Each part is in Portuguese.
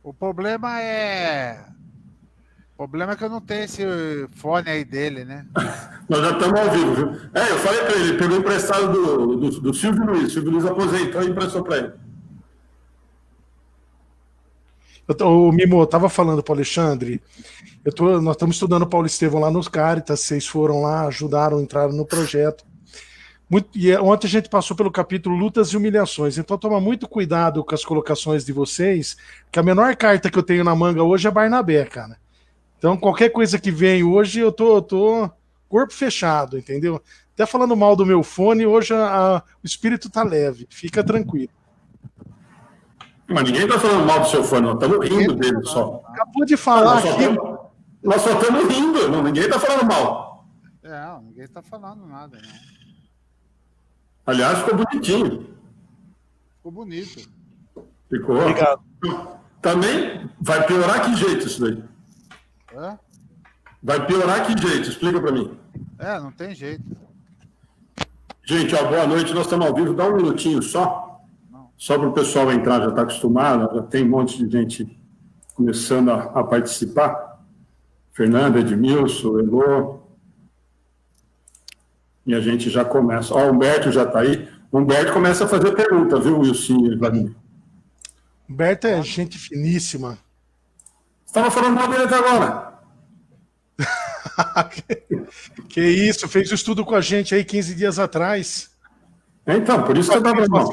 O problema é que eu não tenho esse fone aí dele, né? Nós já estamos ao vivo, viu? Eu falei para ele pegou emprestado do Silvio Luiz. O Silvio Luiz aposentou e emprestou para ele. O Mimo, eu estava falando para o Alexandre, nós estamos estudando o Paulo Estevão lá nos Caritas, vocês foram lá, ajudaram, entraram no projeto. Ontem a gente passou pelo capítulo Lutas e Humilhações, então toma muito cuidado com as colocações de vocês, que a menor carta que eu tenho na manga hoje é Barnabé, cara. Então qualquer coisa que vem hoje eu tô corpo fechado, entendeu? Até falando mal do meu fone, hoje o espírito tá leve, fica tranquilo. Mas ninguém está falando mal do seu fone, nós estamos rindo dele só. Acabou de falar aqui. Nós só estamos rindo, ninguém está falando mal. Ninguém está falando nada, não. Aliás, ficou bonitinho. Ficou bonito. Ficou. Obrigado. Também vai piorar que jeito isso daí? Vai piorar que jeito? Explica para mim. Não tem jeito. Gente, boa noite, nós estamos ao vivo. Dá um minutinho só para o pessoal entrar, já está acostumado, já tem um monte de gente começando a participar. Fernanda, Edmilson, Elô. E a gente já começa. O Humberto já está aí. O Humberto começa a fazer pergunta, viu, Wilson e Vladimir? Humberto é gente finíssima. Você estava falando mal dele até agora. Que isso, fez o estudo com a gente aí 15 dias atrás. Então, por isso que eu estava mal.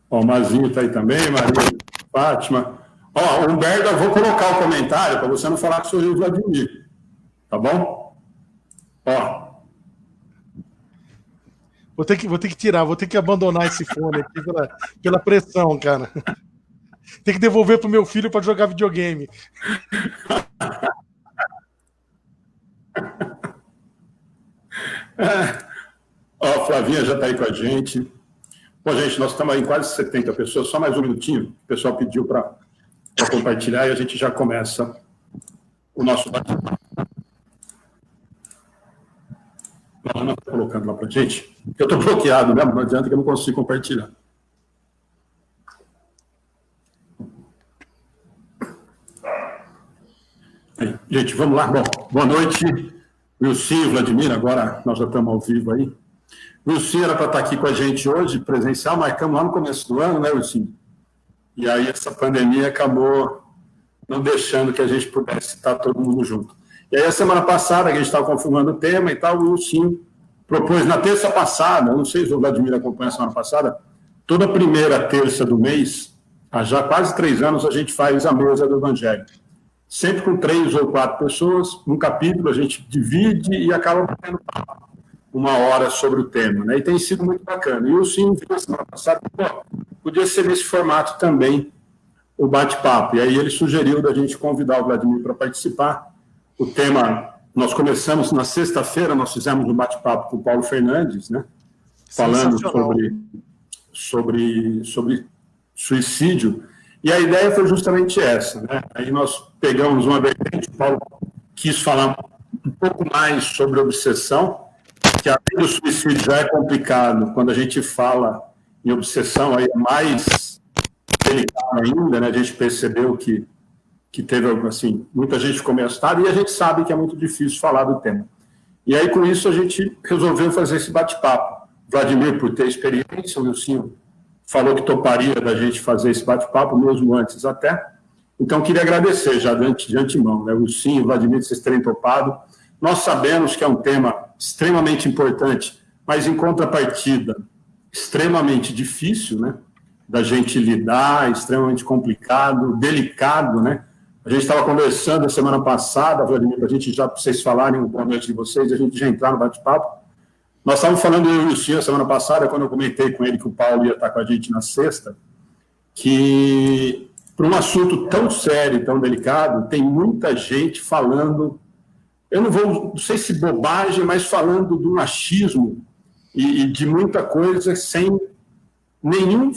O Mazinho está aí também, Maria, Fátima. Humberto, eu vou colocar o comentário para você não falar que sou eu, Vladimir. Tá bom? Vou ter que tirar, vou ter que abandonar esse fone aqui pela pressão, cara. Tem que devolver pro meu filho para jogar videogame. Flavinha já está aí com a gente. Bom, gente, nós estamos aí em quase 70 pessoas, só mais um minutinho. O pessoal pediu para compartilhar e a gente já começa o nosso bate-papo. A Ana está colocando lá para a gente. Eu estou bloqueado mesmo, não adianta que eu não consigo compartilhar. Gente, vamos lá. Bom, boa noite. Wilson e Vladimir, agora nós já estamos ao vivo aí. Wilson era para estar aqui com a gente hoje, presencial, marcamos lá no começo do ano, né, Wilson? E aí essa pandemia acabou não deixando que a gente pudesse estar todo mundo junto. E aí a semana passada, que a gente estava confirmando o tema e tal, o Wilson propôs na terça passada, não sei se o Vladimir acompanha a semana passada, toda primeira terça do mês, há já quase 3 anos, a gente faz a mesa do Evangelho. Sempre com 3 ou 4 pessoas, um capítulo a gente divide e acaba batendo 1 hora sobre o tema, né? E tem sido muito bacana. E o Wilson viu a semana passada, podia ser nesse formato também o bate-papo. E aí ele sugeriu da gente convidar o Vladimir para participar. O tema, nós começamos na sexta-feira, nós fizemos um bate-papo com o Paulo Fernandes, né? Falando sobre suicídio. E a ideia foi justamente essa, né? Aí nós pegamos uma vertente, o Paulo quis falar um pouco mais sobre obsessão, que além do suicídio já é complicado, quando a gente fala em obsessão, aí é mais delicado ainda, né? A gente percebeu que teve, assim, muita gente ficou meio assustada, e a gente sabe que é muito difícil falar do tema. E aí, com isso, a gente resolveu fazer esse bate-papo. Vladimir, por ter experiência, o Wilson falou que toparia da gente fazer esse bate-papo, mesmo antes até. Então, queria agradecer já de antemão, né? O Wilson e o Vladimir, vocês terem topado. Nós sabemos que é um tema extremamente importante, mas em contrapartida, extremamente difícil, né? Da gente lidar, extremamente complicado, delicado, né? A gente estava conversando a semana passada, Vladimir, para a gente já, para vocês falarem boa noite de vocês, a gente já entrar no bate-papo. Nós estávamos falando, eu e o Wilson, a semana passada, quando eu comentei com ele que o Paulo ia estar com a gente na sexta, que para um assunto tão sério, tão delicado, tem muita gente falando, eu não sei se bobagem, mas falando do machismo e de muita coisa sem nenhum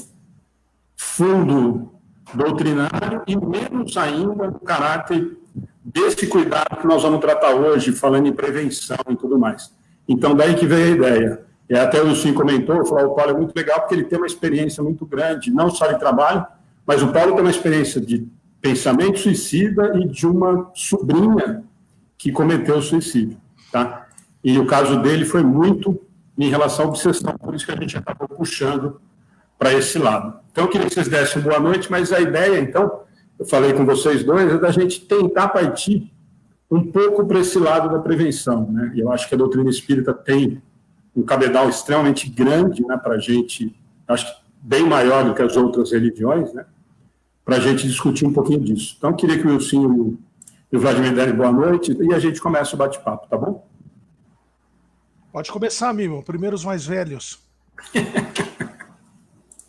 fundo doutrinário e menos ainda no caráter desse cuidado que nós vamos tratar hoje, falando em prevenção e tudo mais. Então, daí que veio a ideia. E até o Wilson comentou, falou, o Paulo é muito legal porque ele tem uma experiência muito grande, não só de trabalho, mas o Paulo tem uma experiência de pensamento suicida e de uma sobrinha que cometeu suicídio, tá? E o caso dele foi muito em relação à obsessão, por isso que a gente acabou puxando para esse lado. Então, eu queria que vocês dessem boa noite, mas a ideia, então, eu falei com vocês dois, é da gente tentar partir um pouco para esse lado da prevenção, né? E eu acho que a doutrina espírita tem um cabedal extremamente grande, né, para a gente, acho que bem maior do que as outras religiões, né, para a gente discutir um pouquinho disso. Então, queria que o Wilson e o Vladimir derem boa noite e a gente começa o bate-papo, tá bom? Pode começar, Mimo. Primeiro os mais velhos.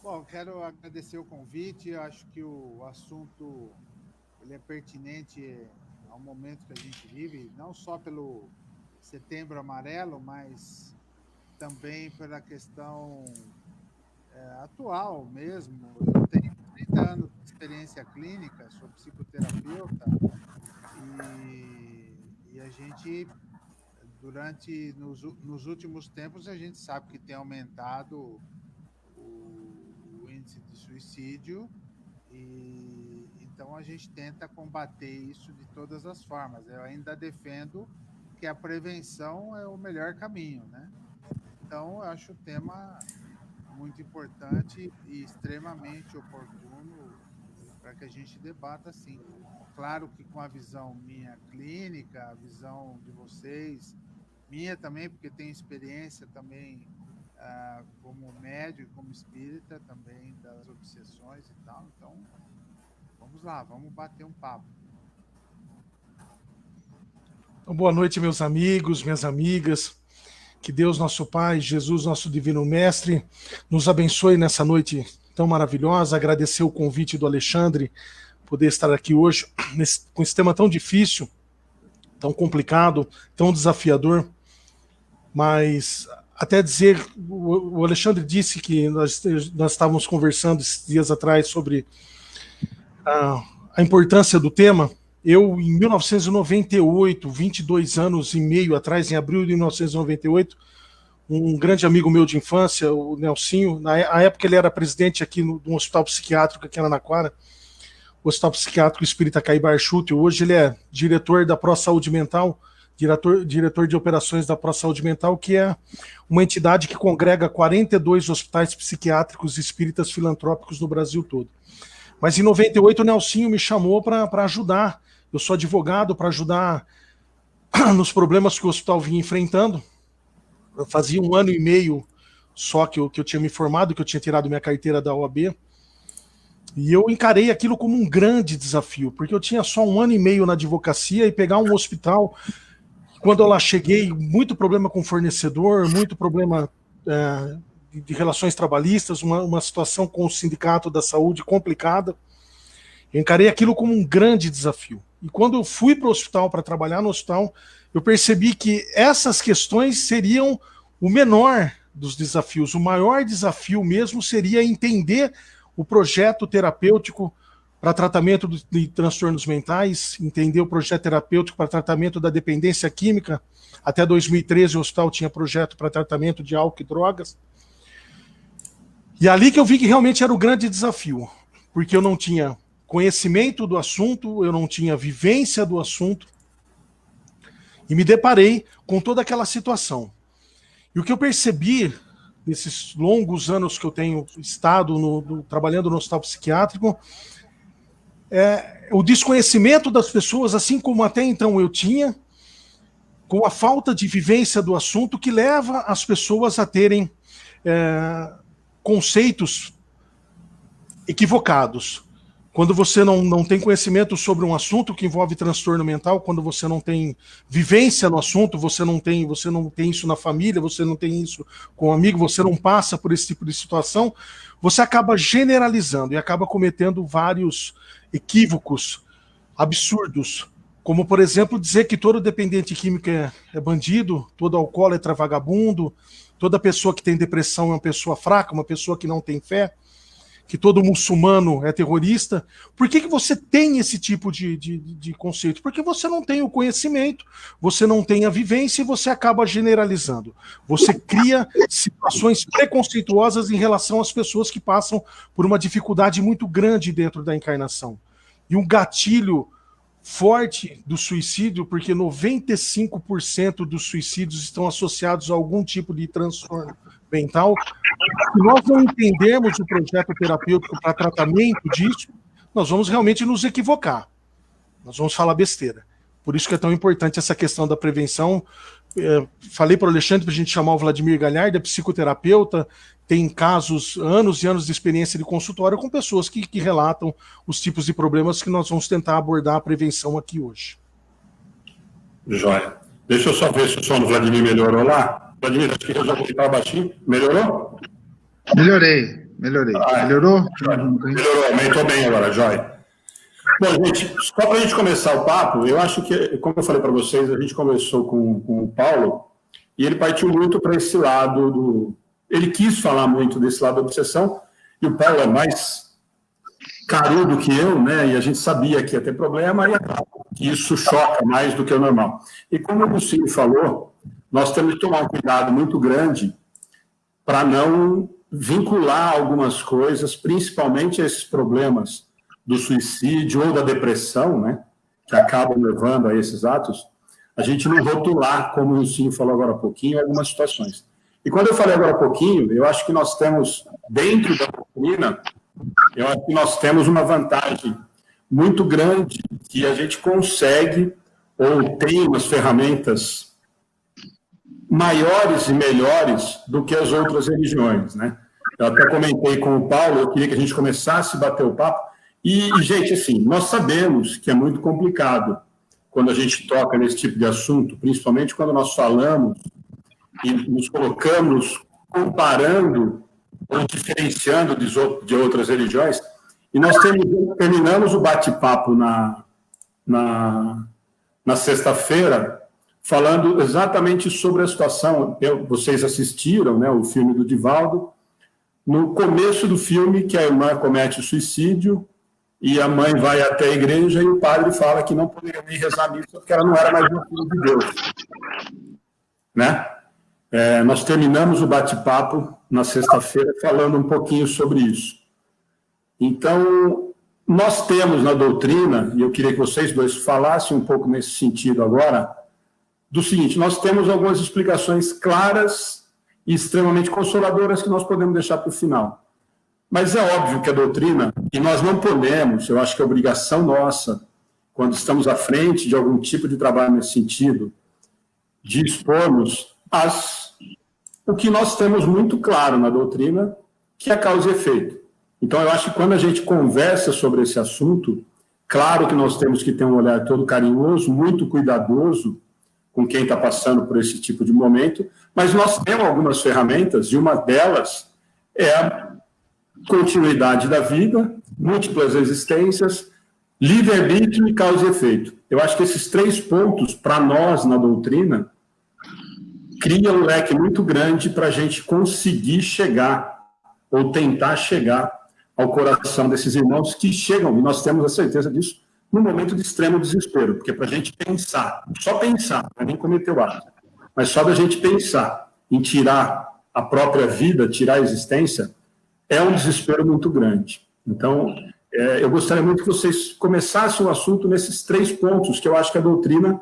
Bom, quero agradecer o convite. Acho que o assunto ele é pertinente ao momento que a gente vive, não só pelo Setembro Amarelo, mas também pela questão atual mesmo. Eu tenho 30 anos de experiência clínica, sou psicoterapeuta, e a gente, nos últimos tempos, a gente sabe que tem aumentado o índice de suicídio, e então a gente tenta combater isso de todas as formas. Eu ainda defendo que a prevenção é o melhor caminho, né? Então, eu acho o tema muito importante e extremamente oportuno para que a gente debata assim. Claro que com a visão minha clínica, a visão de vocês, minha também, porque tenho experiência também como médico, como espírita também das obsessões e tal. Então, vamos lá, vamos bater um papo. Então, boa noite, meus amigos, minhas amigas. Que Deus, nosso Pai, Jesus, nosso Divino Mestre, nos abençoe nessa noite tão maravilhosa. Agradecer o convite do Alexandre, poder estar aqui hoje com esse tema tão difícil, tão complicado, tão desafiador. Mas até dizer, o Alexandre disse que nós estávamos conversando esses dias atrás sobre a importância do tema. Eu, em 1998, 22 anos e meio atrás, em abril de 1998, um grande amigo meu de infância, o Nelsinho, na época ele era presidente aqui de um hospital psiquiátrico aqui em Araraquara, o Hospital Psiquiátrico Espírita Caibar Schutte. Hoje ele é diretor da Pro Saúde Mental, diretor de operações da Pro Saúde Mental, que é uma entidade que congrega 42 hospitais psiquiátricos espíritas filantrópicos no Brasil todo. Mas em 98 o Nelsinho me chamou para ajudar. Eu sou advogado, para ajudar nos problemas que o hospital vinha enfrentando. Eu fazia 1 ano e meio só que eu tinha me formado, que eu tinha tirado minha carteira da OAB. E eu encarei aquilo como um grande desafio, porque eu tinha só 1 ano e meio na advocacia e pegar um hospital. Quando eu lá cheguei, muito problema com fornecedor, muito problema de relações trabalhistas, uma situação com o sindicato da saúde complicada. Eu encarei aquilo como um grande desafio. E quando eu fui para o hospital, para trabalhar no hospital, eu percebi que essas questões seriam o menor dos desafios. O maior desafio mesmo seria entender o projeto terapêutico para tratamento de transtornos mentais, entender o projeto terapêutico para tratamento da dependência química. Até 2013 o hospital tinha projeto para tratamento de álcool e drogas. E ali que eu vi que realmente era o grande desafio, porque eu não tinha conhecimento do assunto, eu não tinha vivência do assunto, e me deparei com toda aquela situação. E o que eu percebi nesses longos anos que eu tenho estado trabalhando no hospital psiquiátrico é o desconhecimento das pessoas, assim como até então eu tinha, com a falta de vivência do assunto, que leva as pessoas a terem conceitos equivocados. Quando você não tem conhecimento sobre um assunto que envolve transtorno mental, quando você não tem vivência no assunto, você não tem isso na família, você não tem isso com um amigo, você não passa por esse tipo de situação, você acaba generalizando e acaba cometendo vários equívocos absurdos, como, por exemplo, dizer que todo dependente químico é bandido, todo alcoólatra é vagabundo, toda pessoa que tem depressão é uma pessoa fraca, uma pessoa que não tem fé. que todo muçulmano é terrorista. Por que você tem esse tipo de conceito? Porque você não tem o conhecimento, você não tem a vivência e você acaba generalizando. Você cria situações preconceituosas em relação às pessoas que passam por uma dificuldade muito grande dentro da encarnação. E um gatilho forte do suicídio, porque 95% dos suicídios estão associados a algum tipo de transtorno mental. Se nós não entendermos o projeto terapêutico para tratamento disso, nós vamos realmente nos equivocar. Nós vamos falar besteira. Por isso que é tão importante essa questão da prevenção. Falei para o Alexandre para a gente chamar o Vladimir Galhardo, é psicoterapeuta, tem casos, anos e anos de experiência de consultório com pessoas que relatam os tipos de problemas que nós vamos tentar abordar a prevenção aqui hoje. Joia. Deixa eu só ver se o som do Vladimir melhorou lá. Vladimir, acho que eu já vou ficar baixinho. Melhorou? Melhorei. Melhorou? Melhorou, aumentou bem agora, joia. Bom, gente, só para a gente começar o papo, eu acho que, como eu falei para vocês, a gente começou com o Paulo, e ele partiu muito para esse lado do... Ele quis falar muito desse lado da obsessão, e o Paulo é mais carudo que eu, né? E a gente sabia que ia ter problema, e isso choca mais do que o normal. E como o Lucinho falou, nós temos que tomar um cuidado muito grande para não vincular algumas coisas, principalmente esses problemas do suicídio ou da depressão, né, que acabam levando a esses atos, a gente não rotular, como o Lucinho falou agora há pouquinho, algumas situações. E quando eu falei agora há pouquinho, eu acho que nós temos, dentro da doutrina, eu acho que nós temos uma vantagem muito grande que a gente consegue, ou tem umas ferramentas maiores e melhores do que as outras religiões, né? Eu até comentei com o Paulo, eu queria que a gente começasse a bater o papo, e, gente, assim, nós sabemos que é muito complicado quando a gente toca nesse tipo de assunto, principalmente quando nós falamos e nos colocamos comparando ou diferenciando de outras religiões, e nós terminamos o bate-papo na sexta-feira falando exatamente sobre a situação. Vocês assistiram, né, o filme do Divaldo. No começo do filme, que a irmã comete o suicídio, e a mãe vai até a igreja e o padre fala que não poderia nem rezar a missa porque ela não era mais uma filha de Deus. Né? Nós terminamos o bate-papo na sexta-feira falando um pouquinho sobre isso. Então, nós temos na doutrina, e eu queria que vocês dois falassem um pouco nesse sentido agora, do seguinte: nós temos algumas explicações claras e extremamente consoladoras que nós podemos deixar para o final. Mas é óbvio que a doutrina, e nós não podemos, eu acho que é obrigação nossa, quando estamos à frente de algum tipo de trabalho nesse sentido, de expormos o que nós temos muito claro na doutrina, que é causa e efeito. Então, eu acho que quando a gente conversa sobre esse assunto, claro que nós temos que ter um olhar todo carinhoso, muito cuidadoso com quem está passando por esse tipo de momento, mas nós temos algumas ferramentas, e uma delas é a continuidade da vida, múltiplas existências, livre-arbítrio e causa e efeito. Eu acho que esses 3 pontos, para nós, na doutrina, criam um leque muito grande para a gente conseguir chegar, ou tentar chegar, ao coração desses irmãos que chegam, e nós temos a certeza disso, no momento de extremo desespero, porque para a gente pensar, só pensar, não é nem cometer o ato, mas só da gente pensar em tirar a própria vida, tirar a existência, é um desespero muito grande. Então, eu gostaria muito que vocês começassem o assunto nesses 3 pontos, que eu acho que a doutrina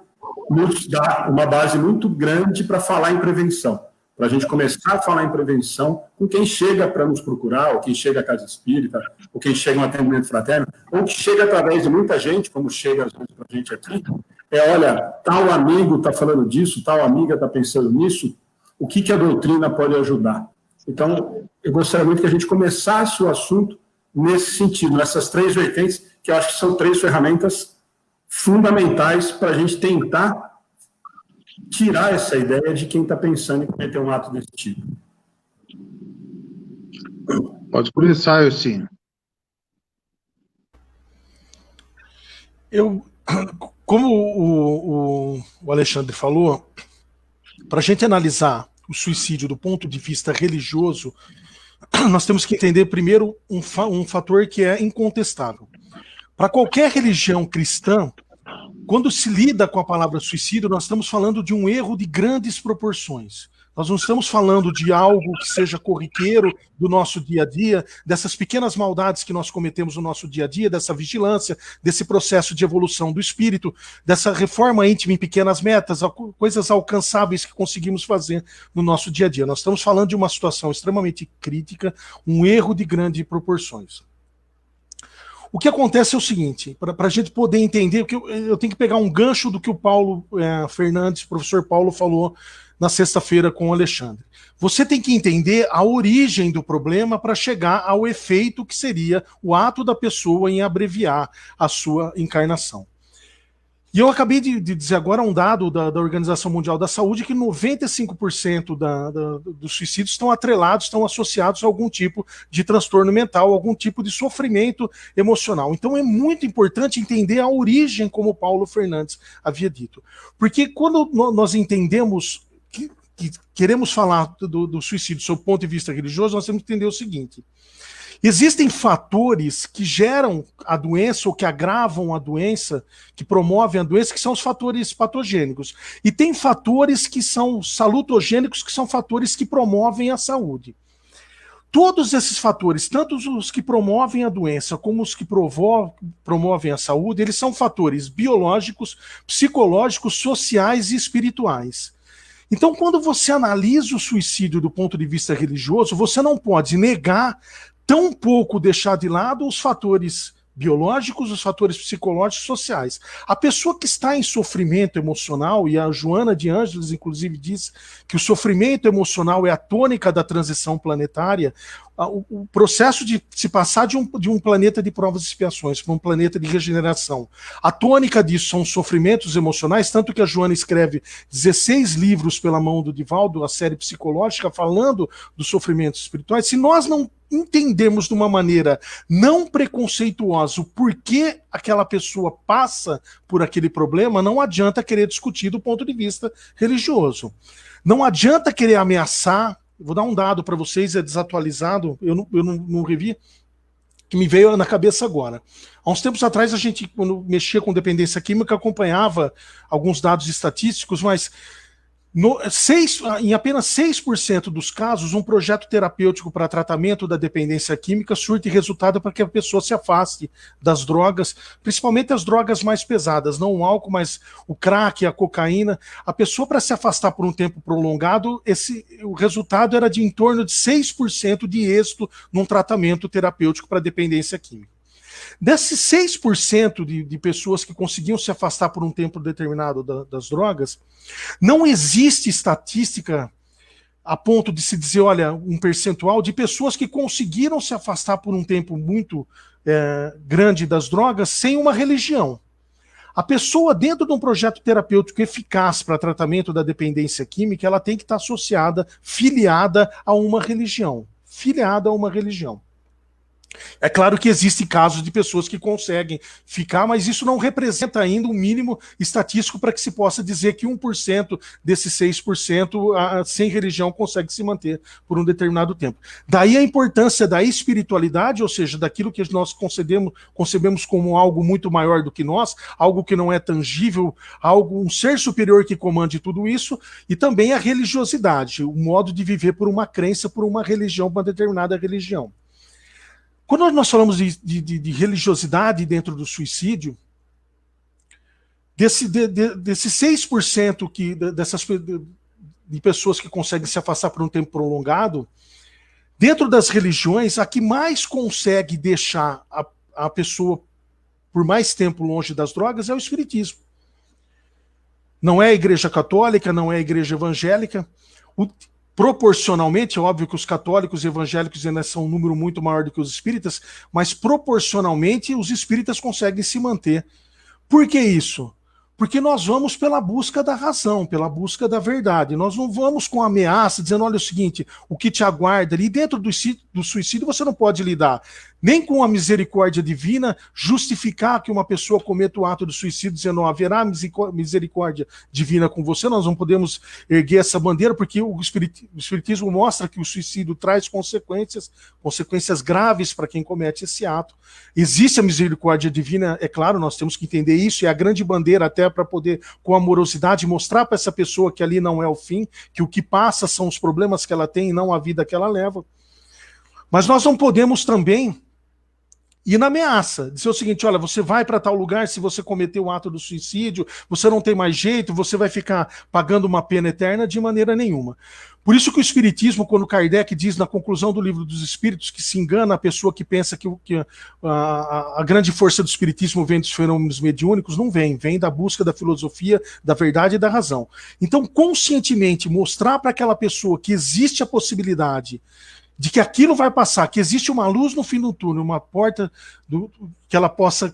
nos dá uma base muito grande para falar em prevenção, para a gente começar a falar em prevenção com quem chega para nos procurar, ou quem chega à casa espírita, ou quem chega a um atendimento fraterno, ou que chega através de muita gente, como chega às vezes para a gente aqui, olha, tal amigo está falando disso, tal amiga está pensando nisso, o que a doutrina pode ajudar? Então, eu gostaria muito que a gente começasse o assunto nesse sentido, nessas 3 vertentes, que eu acho que são 3 ferramentas fundamentais para a gente tentar tirar essa ideia de quem está pensando em cometer um ato desse tipo. Pode começar, Elcinho. Como o Alexandre falou, para a gente analisar o suicídio do ponto de vista religioso, nós temos que entender primeiro um fator que é incontestável. Para qualquer religião cristã, quando se lida com a palavra suicídio, nós estamos falando de um erro de grandes proporções. Nós não estamos falando de algo que seja corriqueiro do nosso dia a dia, dessas pequenas maldades que nós cometemos no nosso dia a dia, dessa vigilância, desse processo de evolução do espírito, dessa reforma íntima em pequenas metas, coisas alcançáveis que conseguimos fazer no nosso dia a dia. Nós estamos falando de uma situação extremamente crítica, um erro de grandes proporções. O que acontece é o seguinte, para a gente poder entender, porque eu tenho que pegar um gancho do que o Paulo Fernandes, professor Paulo, falou na sexta-feira com o Alexandre. Você tem que entender a origem do problema para chegar ao efeito que seria o ato da pessoa em abreviar a sua encarnação. E eu acabei de dizer agora um dado da Organização Mundial da Saúde que 95% dos suicídios estão atrelados, estão associados a algum tipo de transtorno mental, algum tipo de sofrimento emocional. Então é muito importante entender a origem, como o Paulo Fernandes havia dito. Porque quando nós entendemos que queremos falar do suicídio sob o ponto de vista religioso, nós temos que entender o seguinte. Existem fatores que geram a doença ou que agravam a doença, que promovem a doença, que são os fatores patogênicos. E tem fatores que são salutogênicos, que são fatores que promovem a saúde. Todos esses fatores, tanto os que promovem a doença como os que promovem a saúde, eles são fatores biológicos, psicológicos, sociais e espirituais. Então, quando você analisa o suicídio do ponto de vista religioso, você não pode negar, tão pouco deixar de lado os fatores biológicos, os fatores psicológicos e sociais. A pessoa que está em sofrimento emocional, e a Joana de Ângeles, inclusive, diz que o sofrimento emocional é a tônica da transição planetária, o processo de se passar de um planeta de provas e expiações para um planeta de regeneração. A tônica disso são os sofrimentos emocionais, tanto que a Joana escreve 16 livros pela mão do Divaldo, a série psicológica, falando dos sofrimentos espirituais. Se nós não entendemos de uma maneira não preconceituosa o porquê aquela pessoa passa por aquele problema, não adianta querer discutir do ponto de vista religioso. Não adianta querer ameaçar. Vou dar um dado para vocês, é desatualizado, eu não revi, que me veio na cabeça agora. Há uns tempos atrás, a gente, quando mexia com dependência química, acompanhava alguns dados estatísticos, mas em apenas 6% dos casos, um projeto terapêutico para tratamento da dependência química surte resultado para que a pessoa se afaste das drogas, principalmente as drogas mais pesadas, não o álcool, mas o crack, a cocaína. A pessoa, para se afastar por um tempo prolongado, o resultado era de em torno de 6% de êxito num tratamento terapêutico para dependência química. Desses 6% de pessoas que conseguiam se afastar por um tempo determinado das drogas, não existe estatística a ponto de se dizer, olha, um percentual de pessoas que conseguiram se afastar por um tempo muito grande das drogas sem uma religião. A pessoa, dentro de um projeto terapêutico eficaz para tratamento da dependência química, ela tem que estar associada, filiada a uma religião. Filiada a uma religião. É claro que existem casos de pessoas que conseguem ficar, mas isso não representa ainda um mínimo estatístico para que se possa dizer que 1% desses 6% sem religião consegue se manter por um determinado tempo. Daí a importância da espiritualidade, ou seja, daquilo que nós concebemos como algo muito maior do que nós, algo que não é tangível, um ser superior que comande tudo isso, e também a religiosidade, o modo de viver por uma crença, por uma religião, uma determinada religião. Quando nós falamos de religiosidade dentro do suicídio, desses 6% de pessoas que conseguem se afastar por um tempo prolongado, dentro das religiões, a que mais consegue deixar a pessoa por mais tempo longe das drogas é o espiritismo. Não é a Igreja Católica, não é a Igreja Evangélica. Proporcionalmente, é óbvio que os católicos e evangélicos ainda são um número muito maior do que os espíritas, mas proporcionalmente os espíritas conseguem se manter. Por que isso? Porque nós vamos pela busca da razão, pela busca da verdade. Nós não vamos com ameaça, dizendo, olha o seguinte, o que te aguarda ali dentro do suicídio você não pode lidar nem com a misericórdia divina, justificar que uma pessoa cometa o ato de suicídio, dizendo não haverá misericórdia divina com você. Nós não podemos erguer essa bandeira, porque o Espiritismo mostra que o suicídio traz consequências graves para quem comete esse ato. Existe a misericórdia divina, é claro, nós temos que entender isso, é a grande bandeira até para poder, com amorosidade, mostrar para essa pessoa que ali não é o fim, que o que passa são os problemas que ela tem e não a vida que ela leva. Mas nós não podemos também ir na ameaça, dizer o seguinte, olha, você vai para tal lugar, se você cometer o ato do suicídio, você não tem mais jeito, você vai ficar pagando uma pena eterna, de maneira nenhuma. Por isso que o Espiritismo, quando Kardec diz na conclusão do Livro dos Espíritos que se engana a pessoa que pensa que a grande força do Espiritismo vem dos fenômenos mediúnicos, não vem, vem da busca da filosofia, da verdade e da razão. Então, conscientemente mostrar para aquela pessoa que existe a possibilidade de que aquilo vai passar, que existe uma luz no fim do túnel, uma porta que ela possa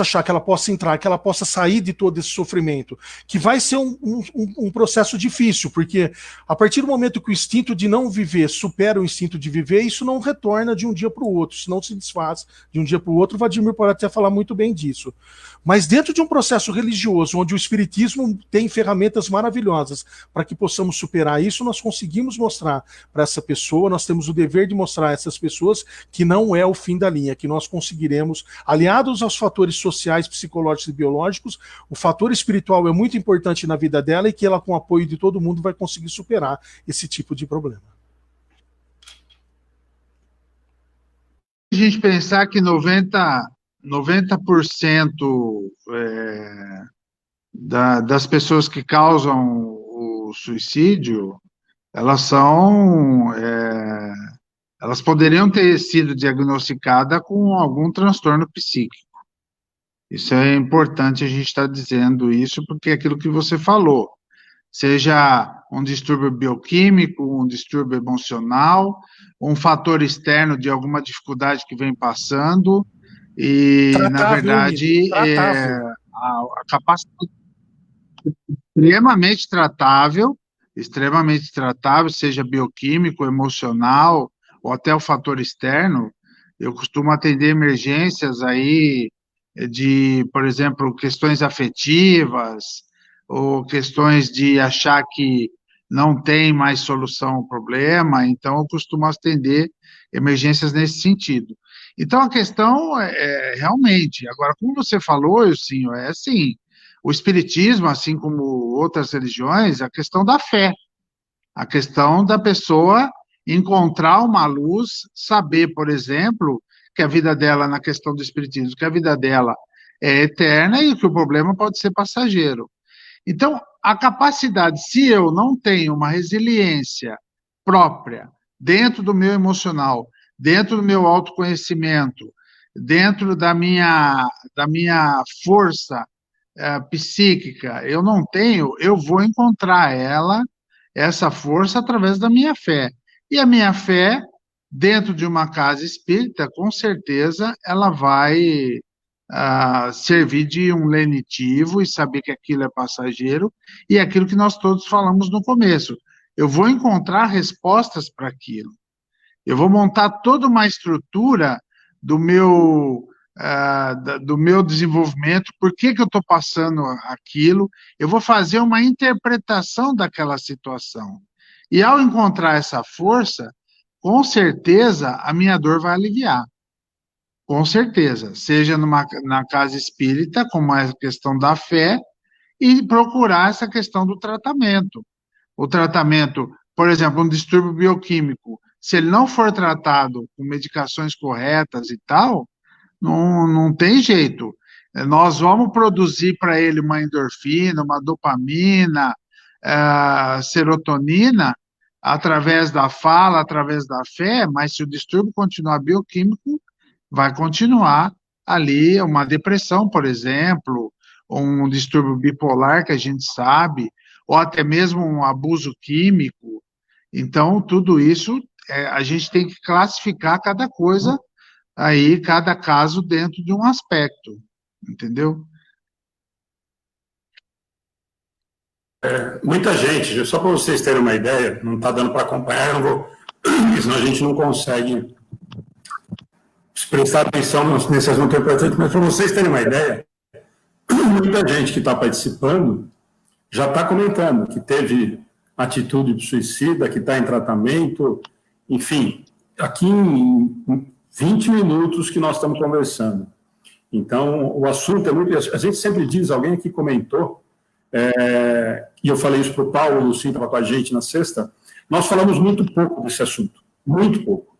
achar, que ela possa entrar, que ela possa sair de todo esse sofrimento, que vai ser um processo difícil, porque a partir do momento que o instinto de não viver supera o instinto de viver, isso não retorna de um dia para o outro, isso não se desfaz de um dia para o outro. O Vladimir pode até falar muito bem disso. Mas dentro de um processo religioso, onde o Espiritismo tem ferramentas maravilhosas para que possamos superar isso, nós conseguimos mostrar para essa pessoa, nós temos o dever de mostrar a essas pessoas que não é o fim da linha, que nós conseguiremos, aliados aos fatores sociais, psicológicos e biológicos, o fator espiritual é muito importante na vida dela e que ela, com o apoio de todo mundo, vai conseguir superar esse tipo de problema. A gente pensar que 90% das pessoas que causam o suicídio, elas poderiam ter sido diagnosticadas com algum transtorno psíquico. Isso é importante a gente estar dizendo isso, porque é aquilo que você falou, seja um distúrbio bioquímico, um distúrbio emocional, um fator externo de alguma dificuldade que vem passando, e, tratável, na verdade, a capacidade extremamente tratável, seja bioquímico, emocional, ou até o fator externo. Eu costumo atender emergências aí de, por exemplo, questões afetivas, ou questões de achar que não tem mais solução ao problema, então eu costumo atender emergências nesse sentido. Então a questão realmente, agora, como você falou, Ilcinho, é assim, o Espiritismo, assim como outras religiões, a questão da fé, a questão da pessoa encontrar uma luz, saber, por exemplo, que a vida dela, na questão do Espiritismo, que a vida dela é eterna e que o problema pode ser passageiro. Então, a capacidade, se eu não tenho uma resiliência própria, dentro do meu emocional, dentro do meu autoconhecimento, dentro da minha força psíquica, eu não tenho, eu vou encontrar essa força através da minha fé. E a minha fé, dentro de uma casa espírita, com certeza, ela vai servir de um lenitivo e saber que aquilo é passageiro, e é aquilo que nós todos falamos no começo. Eu vou encontrar respostas para aquilo. Eu vou montar toda uma estrutura do meu desenvolvimento, por que eu estou passando aquilo, eu vou fazer uma interpretação daquela situação. E ao encontrar essa força, com certeza a minha dor vai aliviar. Com certeza, seja na casa espírita, como é a questão da fé, e procurar essa questão do tratamento. O tratamento, por exemplo, um distúrbio bioquímico, se ele não for tratado com medicações corretas e tal, não tem jeito. Nós vamos produzir para ele uma endorfina, uma dopamina, serotonina, através da fala, através da fé, mas se o distúrbio continuar bioquímico, vai continuar ali uma depressão, por exemplo, um distúrbio bipolar, que a gente sabe, ou até mesmo um abuso químico. Então, tudo isso, a gente tem que classificar cada coisa aí, cada caso dentro de um aspecto, entendeu? Muita gente, só para vocês terem uma ideia, não está dando para acompanhar, eu não vou, senão a gente não consegue prestar atenção nesse assunto importante, mas para vocês terem uma ideia, muita gente que está participando já está comentando que teve atitude de suicida, que está em tratamento, enfim, aqui em 20 minutos que nós estamos conversando. Então, o assunto é muito... A gente sempre diz, alguém aqui comentou, e eu falei isso para o Paulo, o Lucinho estava com a gente na sexta, nós falamos muito pouco desse assunto, muito pouco.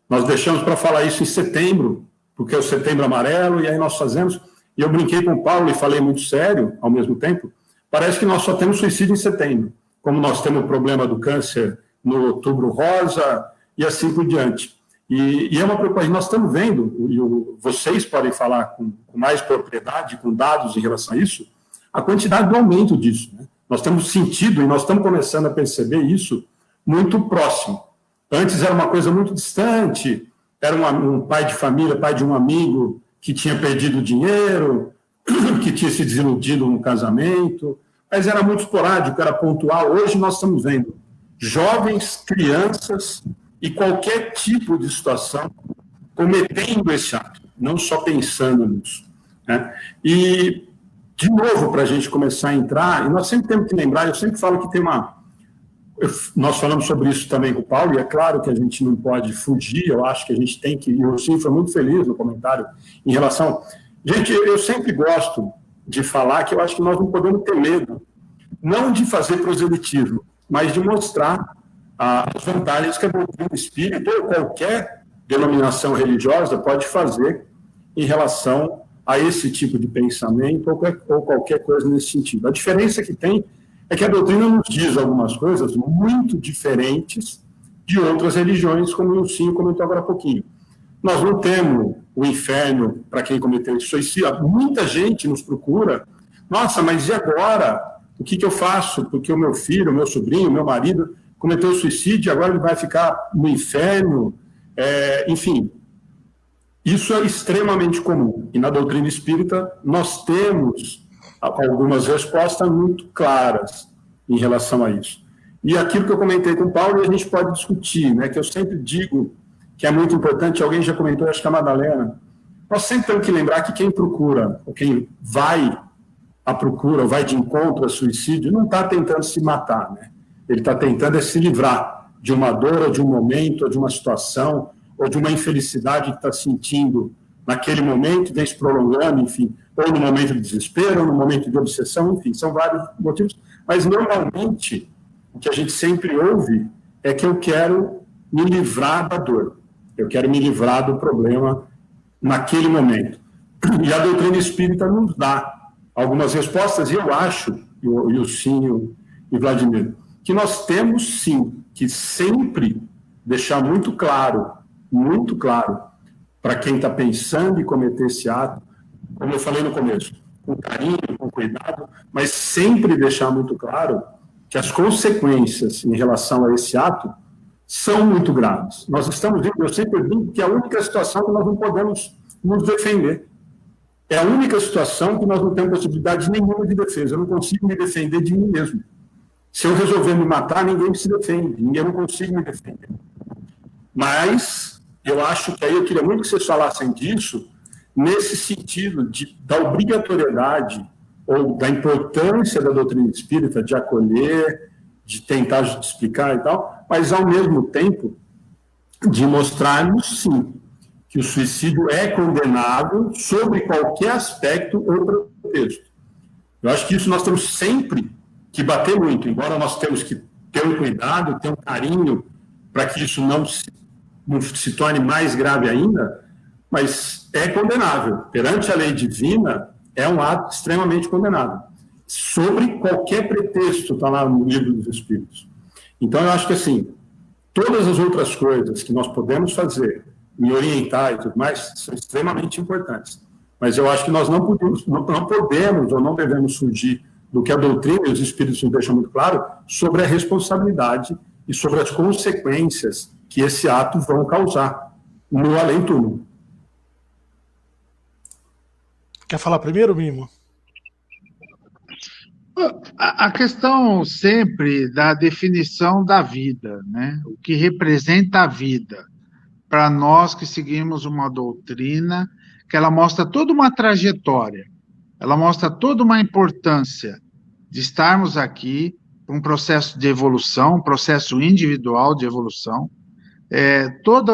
Nós deixamos para falar isso em setembro, porque é o Setembro Amarelo, e aí nós fazemos... E eu brinquei com o Paulo e falei muito sério, ao mesmo tempo, parece que nós só temos suicídio em setembro, como nós temos o problema do câncer no Outubro Rosa, e assim por diante. E é uma preocupação, nós estamos vendo, e vocês podem falar com mais propriedade, com dados em relação a isso, a quantidade do aumento disso. Né? Nós temos sentido, e nós estamos começando a perceber isso muito próximo. Antes era uma coisa muito distante, era um pai de família, pai de um amigo que tinha perdido dinheiro, que tinha se desiludido no casamento, mas era muito esporádico, era pontual. Hoje nós estamos vendo jovens, crianças e qualquer tipo de situação cometendo esse ato, não só pensando nisso. Né? E, de novo, para a gente começar a entrar, e nós sempre temos que lembrar, eu sempre falo que tem uma... Nós falamos sobre isso também com o Paulo, e é claro que a gente não pode fugir, eu acho que a gente tem que... E o Lucinho foi muito feliz no comentário em relação... Gente, eu sempre gosto de falar que eu acho que nós não podemos ter medo, não de fazer proselitismo, mas de mostrar as vantagens que a doutrina espírita ou qualquer denominação religiosa pode fazer em relação a esse tipo de pensamento ou qualquer coisa nesse sentido. A diferença que tem é que a doutrina nos diz algumas coisas muito diferentes de outras religiões, como o Lucinho comentou agora há pouquinho. Nós não temos o inferno para quem cometeu suicídio. Muita gente nos procura. Nossa, mas e agora? O que eu faço? Porque o meu filho, o meu sobrinho, o meu marido cometeu suicídio e agora ele vai ficar no inferno. Enfim, isso é extremamente comum. E na doutrina espírita nós temos algumas respostas muito claras em relação a isso. E aquilo que eu comentei com o Paulo, a gente pode discutir, né, que eu sempre digo que é muito importante, alguém já comentou, acho que a Madalena, nós sempre temos que lembrar que quem procura, ou quem vai à procura, ou vai de encontro a suicídio, não está tentando se matar, né? Ele está tentando se livrar de uma dor, ou de um momento, ou de uma situação, ou de uma infelicidade que está sentindo naquele momento, vem se prolongando, enfim, ou no momento de desespero, ou no momento de obsessão, enfim, são vários motivos, mas normalmente o que a gente sempre ouve é que eu quero me livrar da dor, eu quero me livrar do problema naquele momento. E a doutrina espírita nos dá algumas respostas, e eu acho, e o Cinho e Vladimir, que nós temos sim que sempre deixar muito claro, para quem está pensando em cometer esse ato, como eu falei no começo, com carinho, com cuidado, mas sempre deixar muito claro que as consequências em relação a esse ato são muito graves. Nós estamos vendo, eu sempre digo que é a única situação que nós não podemos nos defender. É a única situação que nós não temos possibilidade nenhuma de defesa. Eu não consigo me defender de mim mesmo. Se eu resolver me matar, ninguém se defende, eu não consigo me defender. Mas eu acho que aí eu queria muito que vocês falassem disso, nesse sentido da obrigatoriedade ou da importância da doutrina espírita de acolher, de tentar explicar e tal, mas ao mesmo tempo de mostrarmos, sim, que o suicídio é condenável sobre qualquer aspecto ou pretexto. Eu acho que isso nós temos sempre que bater muito, embora nós temos que ter um cuidado, ter um carinho para que isso não se torne mais grave ainda, mas é condenável. Perante a lei divina, é um ato extremamente condenável. Sobre qualquer pretexto, está lá no Livro dos Espíritos. Então, eu acho que, assim, todas as outras coisas que nós podemos fazer, me orientar e tudo mais, são extremamente importantes. Mas eu acho que nós não podemos ou não devemos fugir do que a doutrina e os Espíritos nos deixam muito claro sobre a responsabilidade e sobre as consequências que esse ato vão causar no além-túmulo. Quer falar primeiro, Mimo? A questão sempre da definição da vida, né? O que representa a vida. para nós que seguimos uma doutrina, que ela mostra toda uma trajetória, ela mostra toda uma importância de estarmos aqui, um processo de evolução, um processo individual de evolução, toda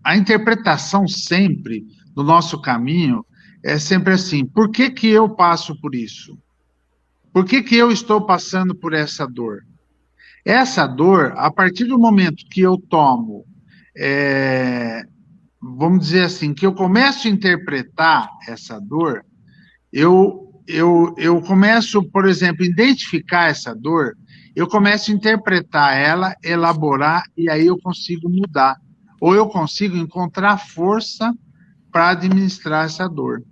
a interpretação sempre do nosso caminho é sempre assim, por que que eu passo por isso? Por que que eu estou passando por essa dor? Essa dor, a partir do momento que eu tomo, vamos dizer assim, que eu começo a interpretar essa dor, eu começo, por exemplo, a identificar essa dor, eu começo a interpretar ela, elaborar, e aí eu consigo mudar. Ou eu consigo encontrar força para administrar essa dor.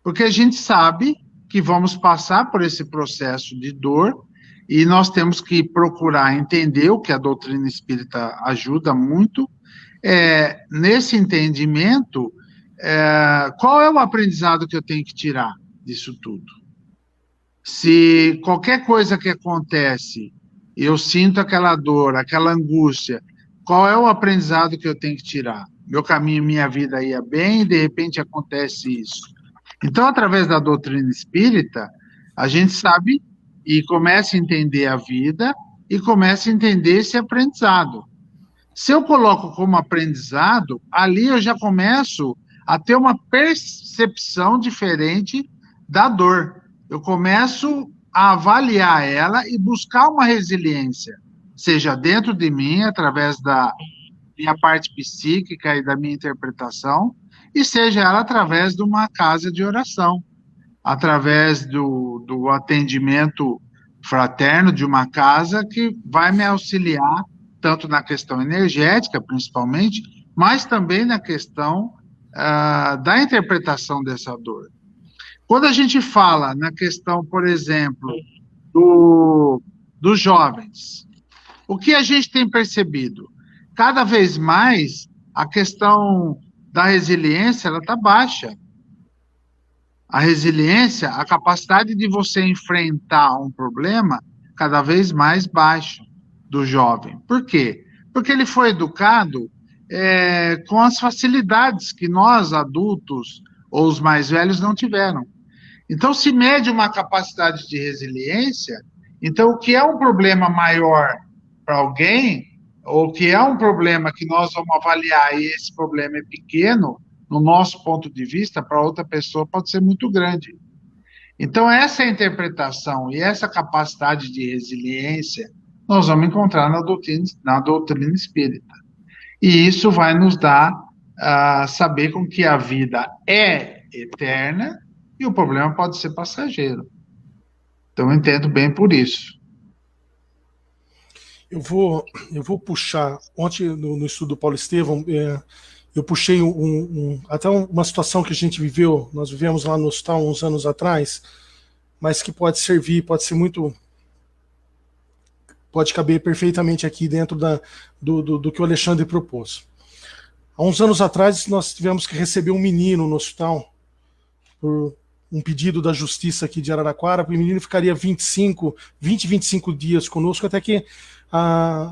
Porque a gente sabe que vamos passar por esse processo de dor e nós temos que procurar entender o que a doutrina espírita ajuda muito. Nesse entendimento, qual é o aprendizado que eu tenho que tirar disso tudo? Se qualquer coisa que acontece, eu sinto aquela dor, aquela angústia, qual é o aprendizado que eu tenho que tirar? Meu caminho, minha vida ia bem, e de repente acontece isso. Então, através da doutrina espírita, a gente sabe e começa a entender a vida e começa a entender esse aprendizado. Se eu coloco como aprendizado, ali eu já começo a ter uma percepção diferente da dor. Eu começo a avaliar ela e buscar uma resiliência, seja dentro de mim, através da minha parte psíquica e da minha interpretação, e seja ela através de uma casa de oração, através do atendimento fraterno de uma casa que vai me auxiliar tanto na questão energética, principalmente, mas também na questão da interpretação dessa dor. Quando a gente fala na questão, por exemplo, dos jovens, o que a gente tem percebido? Cada vez mais a questão da resiliência ela está baixa. A resiliência, a capacidade de você enfrentar um problema, cada vez mais baixa do jovem. Por quê? Porque ele foi educado com as facilidades que nós, adultos, ou os mais velhos, não tiveram. Então, se mede uma capacidade de resiliência, então o que é um problema maior para alguém, ou que é um problema que nós vamos avaliar e esse problema é pequeno, no nosso ponto de vista, para outra pessoa pode ser muito grande. Então, essa interpretação e essa capacidade de resiliência nós vamos encontrar na doutrina espírita. E isso vai nos dar a saber com que a vida é eterna e o problema pode ser passageiro. Então, eu entendo bem por isso. Eu vou puxar, ontem no estudo do Paulo Estevão, eu puxei até uma situação que a gente viveu, nós vivemos lá no hospital uns anos atrás, mas que pode servir, pode caber perfeitamente aqui dentro do que o Alexandre propôs. Há uns anos atrás, nós tivemos que receber um menino no hospital, por um pedido da justiça aqui de Araraquara, o menino ficaria 20, 25 dias conosco, até que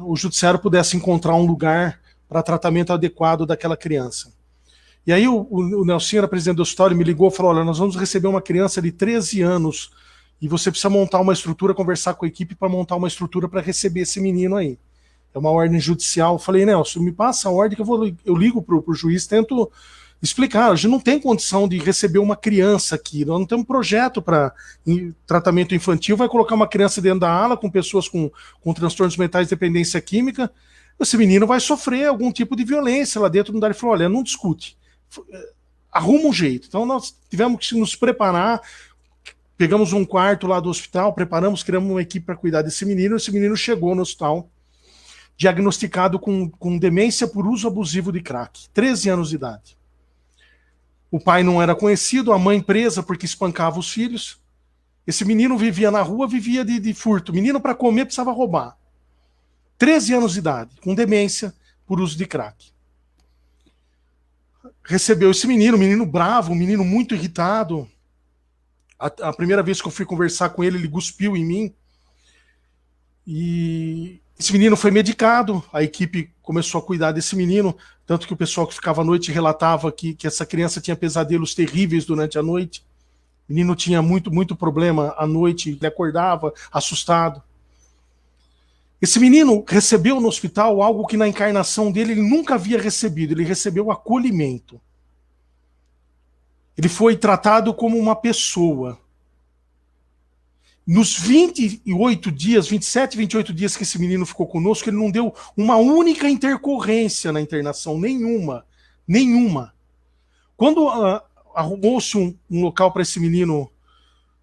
o judiciário pudesse encontrar um lugar para tratamento adequado daquela criança. E aí o Nelson, era presidente do hospital, ele me ligou e falou, olha, nós vamos receber uma criança de 13 anos e você precisa montar uma estrutura, conversar com a equipe para montar uma estrutura para receber esse menino aí. É uma ordem judicial. Eu falei, Nelson, me passa a ordem que eu ligo para o juiz, tento explicar, a gente não tem condição de receber uma criança aqui, nós não temos projeto para tratamento infantil, vai colocar uma criança dentro da ala com pessoas com transtornos mentais de dependência química, esse menino vai sofrer algum tipo de violência lá dentro. Ele falou, olha, não discute, arruma um jeito. Então nós tivemos que nos preparar, pegamos um quarto lá do hospital, preparamos, criamos uma equipe para cuidar desse menino. Esse menino chegou no hospital diagnosticado com demência por uso abusivo de crack, 13 anos de idade. O pai não era conhecido, a mãe presa porque espancava os filhos. Esse menino vivia na rua, vivia de furto. Menino para comer precisava roubar. 13 anos de idade, com demência por uso de crack. Recebeu esse menino, um menino bravo, um menino muito irritado. A primeira vez que eu fui conversar com ele, ele cuspiu em mim. E Esse menino foi medicado, a equipe começou a cuidar desse menino, tanto que o pessoal que ficava à noite relatava que essa criança tinha pesadelos terríveis durante a noite. O menino tinha muito problema à noite, ele acordava assustado. Esse menino recebeu no hospital algo que na encarnação dele ele nunca havia recebido, ele recebeu acolhimento. Ele foi tratado como uma pessoa. Nos 28 dias, 27, 28 dias que esse menino ficou conosco, ele não deu uma única intercorrência na internação, nenhuma. Quando arrumou-se um local para esse menino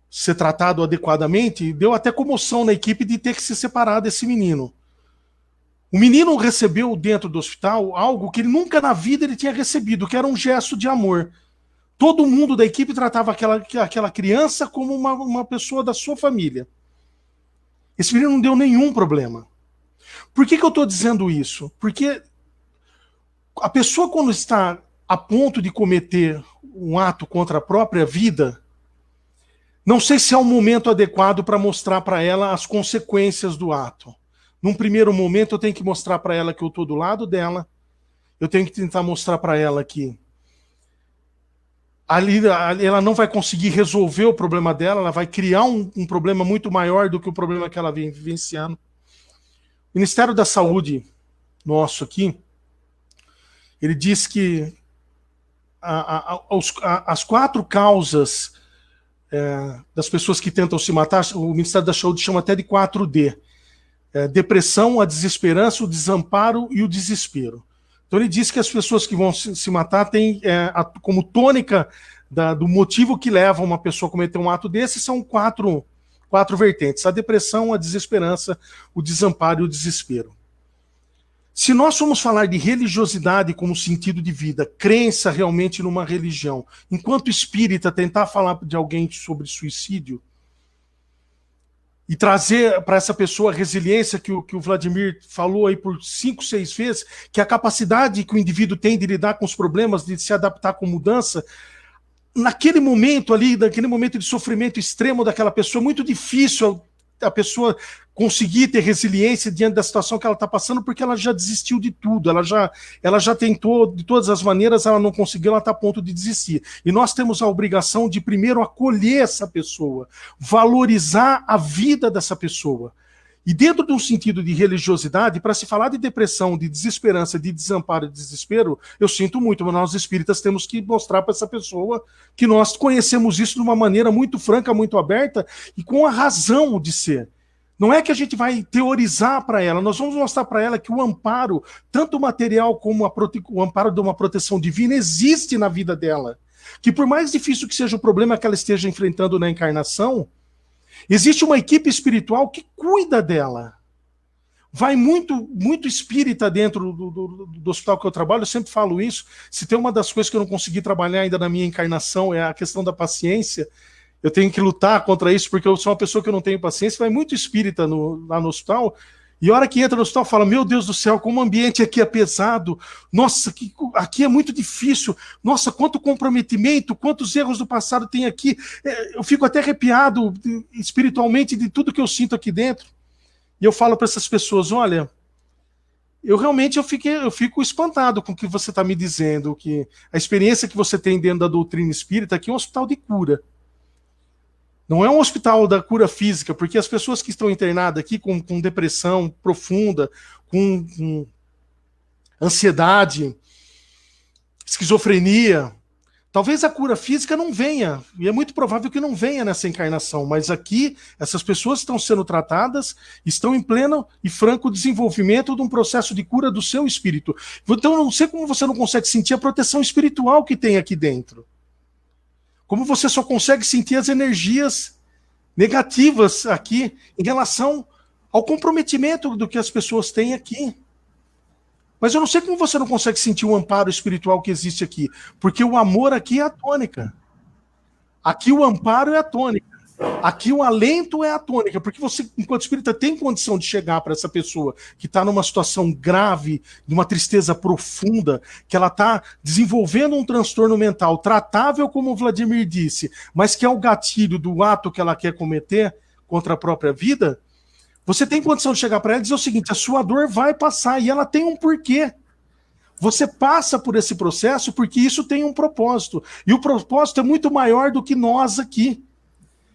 ser tratado adequadamente, deu até comoção na equipe de ter que se separar desse menino. O menino recebeu dentro do hospital algo que ele nunca na vida ele tinha recebido, que era um gesto de amor. Todo mundo da equipe tratava aquela criança como uma pessoa da sua família. Esse menino não deu nenhum problema. Por que eu estou dizendo isso? Porque a pessoa, quando está a ponto de cometer um ato contra a própria vida, não sei se é o momento adequado para mostrar para ela as consequências do ato. Num primeiro momento, eu tenho que mostrar para ela que eu estou do lado dela, eu tenho que tentar mostrar para ela que ali ela não vai conseguir resolver o problema dela, ela vai criar um problema muito maior do que o problema que ela vem vivenciando. O Ministério da Saúde nosso aqui, ele diz que as 4 causas das pessoas que tentam se matar, o Ministério da Saúde chama até de 4D. Depressão, a desesperança, o desamparo e o desespero. Então ele diz que as pessoas que vão se matar têm como tônica do motivo que leva uma pessoa a cometer um ato desse são 4 vertentes: a depressão, a desesperança, o desamparo e o desespero. Se nós formos falar de religiosidade como sentido de vida, crença realmente numa religião, enquanto espírita tentar falar de alguém sobre suicídio e trazer para essa pessoa a resiliência que o Vladimir falou aí por 5, 6 vezes, que a capacidade que o indivíduo tem de lidar com os problemas, de se adaptar com mudança, naquele momento ali, naquele momento de sofrimento extremo daquela pessoa, é muito difícil a pessoa conseguir ter resiliência diante da situação que ela está passando, porque ela já desistiu de tudo, ela já tentou de todas as maneiras, ela não conseguiu, ela está a ponto de desistir. E nós temos a obrigação de primeiro acolher essa pessoa, valorizar a vida dessa pessoa. E dentro de um sentido de religiosidade, para se falar de depressão, de desesperança, de desamparo e desespero, eu sinto muito, mas nós espíritas temos que mostrar para essa pessoa que nós conhecemos isso de uma maneira muito franca, muito aberta e com a razão de ser. Não é que a gente vai teorizar para ela, nós vamos mostrar para ela que o amparo, tanto material como o amparo de uma proteção divina, existe na vida dela. Que por mais difícil que seja o problema que ela esteja enfrentando na encarnação, existe uma equipe espiritual que cuida dela. Vai muito espírita dentro do hospital que eu trabalho, eu sempre falo isso. Se tem uma das coisas que eu não consegui trabalhar ainda na minha encarnação é a questão da paciência. Eu tenho que lutar contra isso, porque eu sou uma pessoa que eu não tenho paciência. Vai muito espírita lá no hospital, e a hora que entra no hospital fala, meu Deus do céu, como o ambiente aqui é pesado, nossa, aqui é muito difícil, nossa, quanto comprometimento, quantos erros do passado tem aqui, eu fico até arrepiado espiritualmente de tudo que eu sinto aqui dentro. E eu falo para essas pessoas, olha, eu fico espantado com o que você está me dizendo, que a experiência que você tem dentro da doutrina espírita aqui é um hospital de cura. Não é um hospital da cura física, porque as pessoas que estão internadas aqui com depressão profunda, com ansiedade, esquizofrenia, talvez a cura física não venha, e é muito provável que não venha nessa encarnação, mas aqui essas pessoas estão sendo tratadas, estão em pleno e franco desenvolvimento de um processo de cura do seu espírito. Então eu não sei como você não consegue sentir a proteção espiritual que tem aqui dentro. Como você só consegue sentir as energias negativas aqui em relação ao comprometimento do que as pessoas têm aqui. Mas eu não sei como você não consegue sentir o amparo espiritual que existe aqui, porque o amor aqui é a tônica. Aqui o amparo é a tônica. Aqui o alento é a tônica, porque você, enquanto espírita, tem condição de chegar para essa pessoa que está numa situação grave, de uma tristeza profunda, que ela está desenvolvendo um transtorno mental tratável, como o Vladimir disse, mas que é o gatilho do ato que ela quer cometer contra a própria vida. Você tem condição de chegar para ela e dizer o seguinte: a sua dor vai passar e ela tem um porquê. Você passa por esse processo porque isso tem um propósito. E o propósito é muito maior do que nós aqui.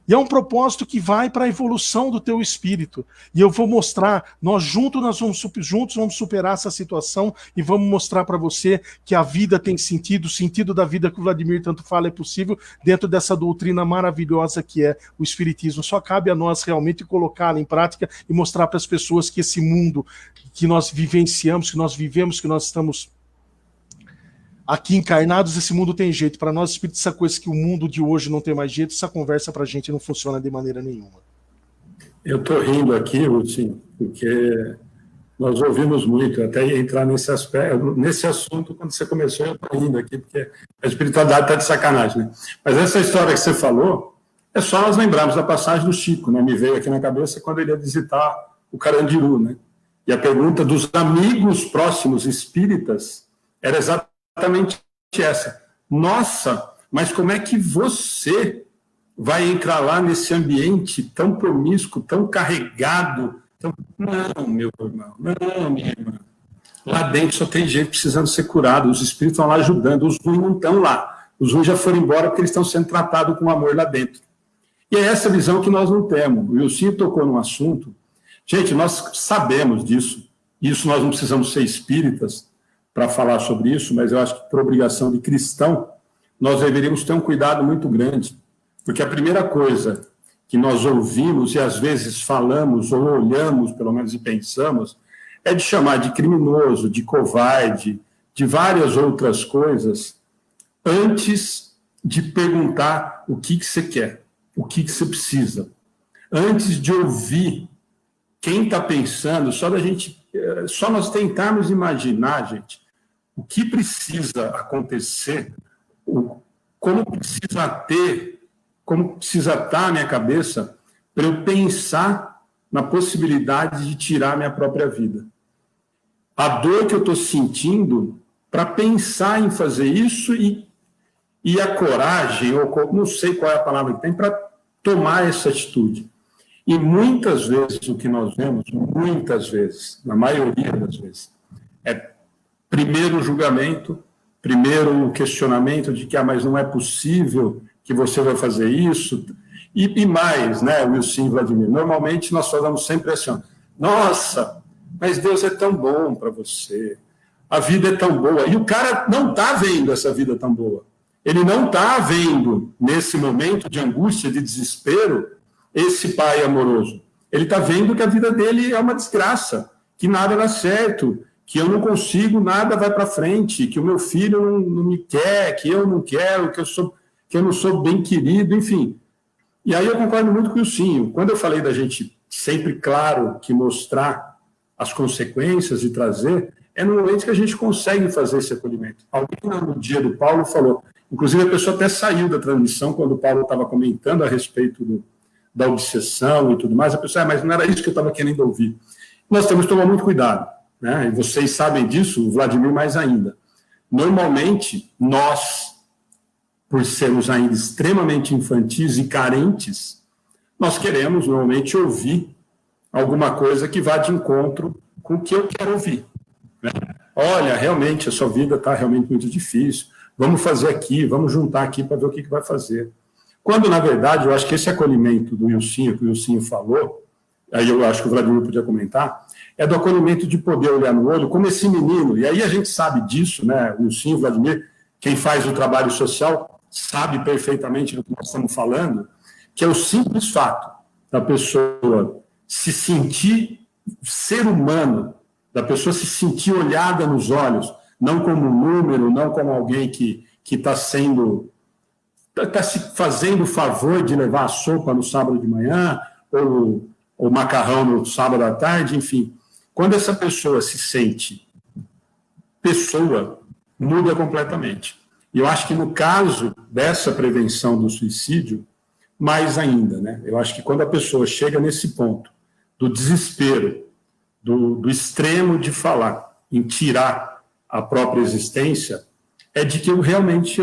E é um propósito que vai para a evolução do teu espírito. E eu vou mostrar, nós juntos vamos superar essa situação e vamos mostrar para você que a vida tem sentido, o sentido da vida que o Vladimir tanto fala é possível dentro dessa doutrina maravilhosa que é o Espiritismo. Só cabe a nós realmente colocá-la em prática e mostrar para as pessoas que esse mundo que nós vivenciamos, que nós vivemos, que nós estamos aqui encarnados, esse mundo tem jeito. Para nós, espíritos, essa coisa que o mundo de hoje não tem mais jeito, essa conversa para a gente não funciona de maneira nenhuma. Eu estou rindo aqui, Rutinho, porque nós ouvimos muito, até ia entrar nesse aspecto, nesse assunto, quando você começou, eu estou rindo aqui, porque a espiritualidade está de sacanagem, né? Mas essa história que você falou, é só nós lembrarmos da passagem do Chico, né? Me veio aqui na cabeça quando ele ia visitar o Carandiru, né? E a pergunta dos amigos próximos espíritas era exatamente essa. Nossa, mas como é que você vai entrar lá nesse ambiente tão promíscuo, tão carregado? Não, meu irmão, não, minha irmã. Lá dentro só tem gente precisando ser curado, os espíritos estão lá ajudando, os ruins não estão lá. Os ruins já foram embora porque eles estão sendo tratados com amor lá dentro. E é essa visão que nós não temos. O Wilson tocou num assunto. Gente, nós sabemos disso. Isso nós não precisamos ser espíritas para falar sobre isso, mas eu acho que, por obrigação de cristão, nós deveríamos ter um cuidado muito grande, porque a primeira coisa que nós ouvimos e às vezes falamos ou olhamos, pelo menos, e pensamos, é de chamar de criminoso, de covarde, de várias outras coisas, antes de perguntar o que você quer, o que você precisa. Antes de ouvir quem está pensando, só nós tentarmos imaginar, gente, o que precisa acontecer, como precisa estar a minha cabeça para eu pensar na possibilidade de tirar a minha própria vida. A dor que eu estou sentindo para pensar em fazer isso e a coragem, ou não sei qual é a palavra que tem, para tomar essa atitude. E muitas vezes o que nós vemos, muitas vezes, na maioria das vezes, é primeiro o julgamento, primeiro o questionamento de que mas não é possível que você vai fazer isso, e mais, né, Wilson e Vladimir, normalmente nós falamos sempre assim, nossa, mas Deus é tão bom para você, a vida é tão boa, e o cara não está vendo essa vida tão boa, ele não está vendo, nesse momento de angústia, de desespero, esse pai amoroso. Ele está vendo que a vida dele é uma desgraça, que nada dá certo, que eu não consigo, nada vai para frente, que o meu filho não me quer, que eu não quero, que eu não sou bem querido, enfim. E aí eu concordo muito com o Ilcinho. Quando eu falei da gente sempre, claro, que mostrar as consequências e trazer, é no momento que a gente consegue fazer esse acolhimento. Alguém no dia do Paulo falou, inclusive a pessoa até saiu da transmissão quando o Paulo estava comentando a respeito da obsessão e tudo mais, a pessoa, mas não era isso que eu estava querendo ouvir. Nós temos que tomar muito cuidado, né? E vocês sabem disso, o Vladimir mais ainda. Normalmente, nós, por sermos ainda extremamente infantis e carentes, nós queremos, normalmente, ouvir alguma coisa que vá de encontro com o que eu quero ouvir, né? Olha, realmente, a sua vida está realmente muito difícil, vamos fazer aqui, vamos juntar aqui para ver o que vai fazer. Quando, na verdade, eu acho que esse acolhimento do Ilcinho, que o Ilcinho falou, aí eu acho que o Vladimir podia comentar, é do acolhimento de poder olhar no olho, como esse menino, e aí a gente sabe disso, né, o Ilcinho, o Vladimir, quem faz o trabalho social, sabe perfeitamente do que nós estamos falando, que é o simples fato da pessoa se sentir ser humano, da pessoa se sentir olhada nos olhos, não como um número, não como alguém que está se fazendo o favor de levar a sopa no sábado de manhã, ou o macarrão no sábado à tarde, enfim. Quando essa pessoa se sente pessoa, muda completamente. E eu acho que no caso dessa prevenção do suicídio, mais ainda, né? Eu acho que quando a pessoa chega nesse ponto do desespero, do extremo de falar em tirar a própria existência, é de que eu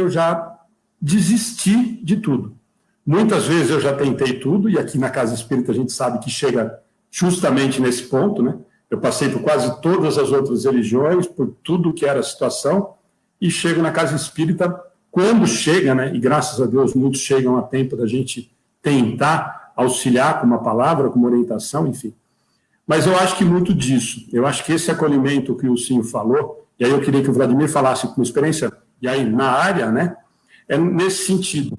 já desisti de tudo. Muitas vezes eu já tentei tudo, e aqui na Casa Espírita a gente sabe que chega justamente nesse ponto, né? Eu passei por quase todas as outras religiões, por tudo que era a situação, e chego na casa espírita, quando chega, né? E graças a Deus muitos chegam a tempo da gente tentar auxiliar com uma palavra, com uma orientação, enfim. Mas eu acho que muito disso, eu acho que esse acolhimento que o Cinho falou, e aí eu queria que o Vladimir falasse com experiência, e aí na área, né? É nesse sentido.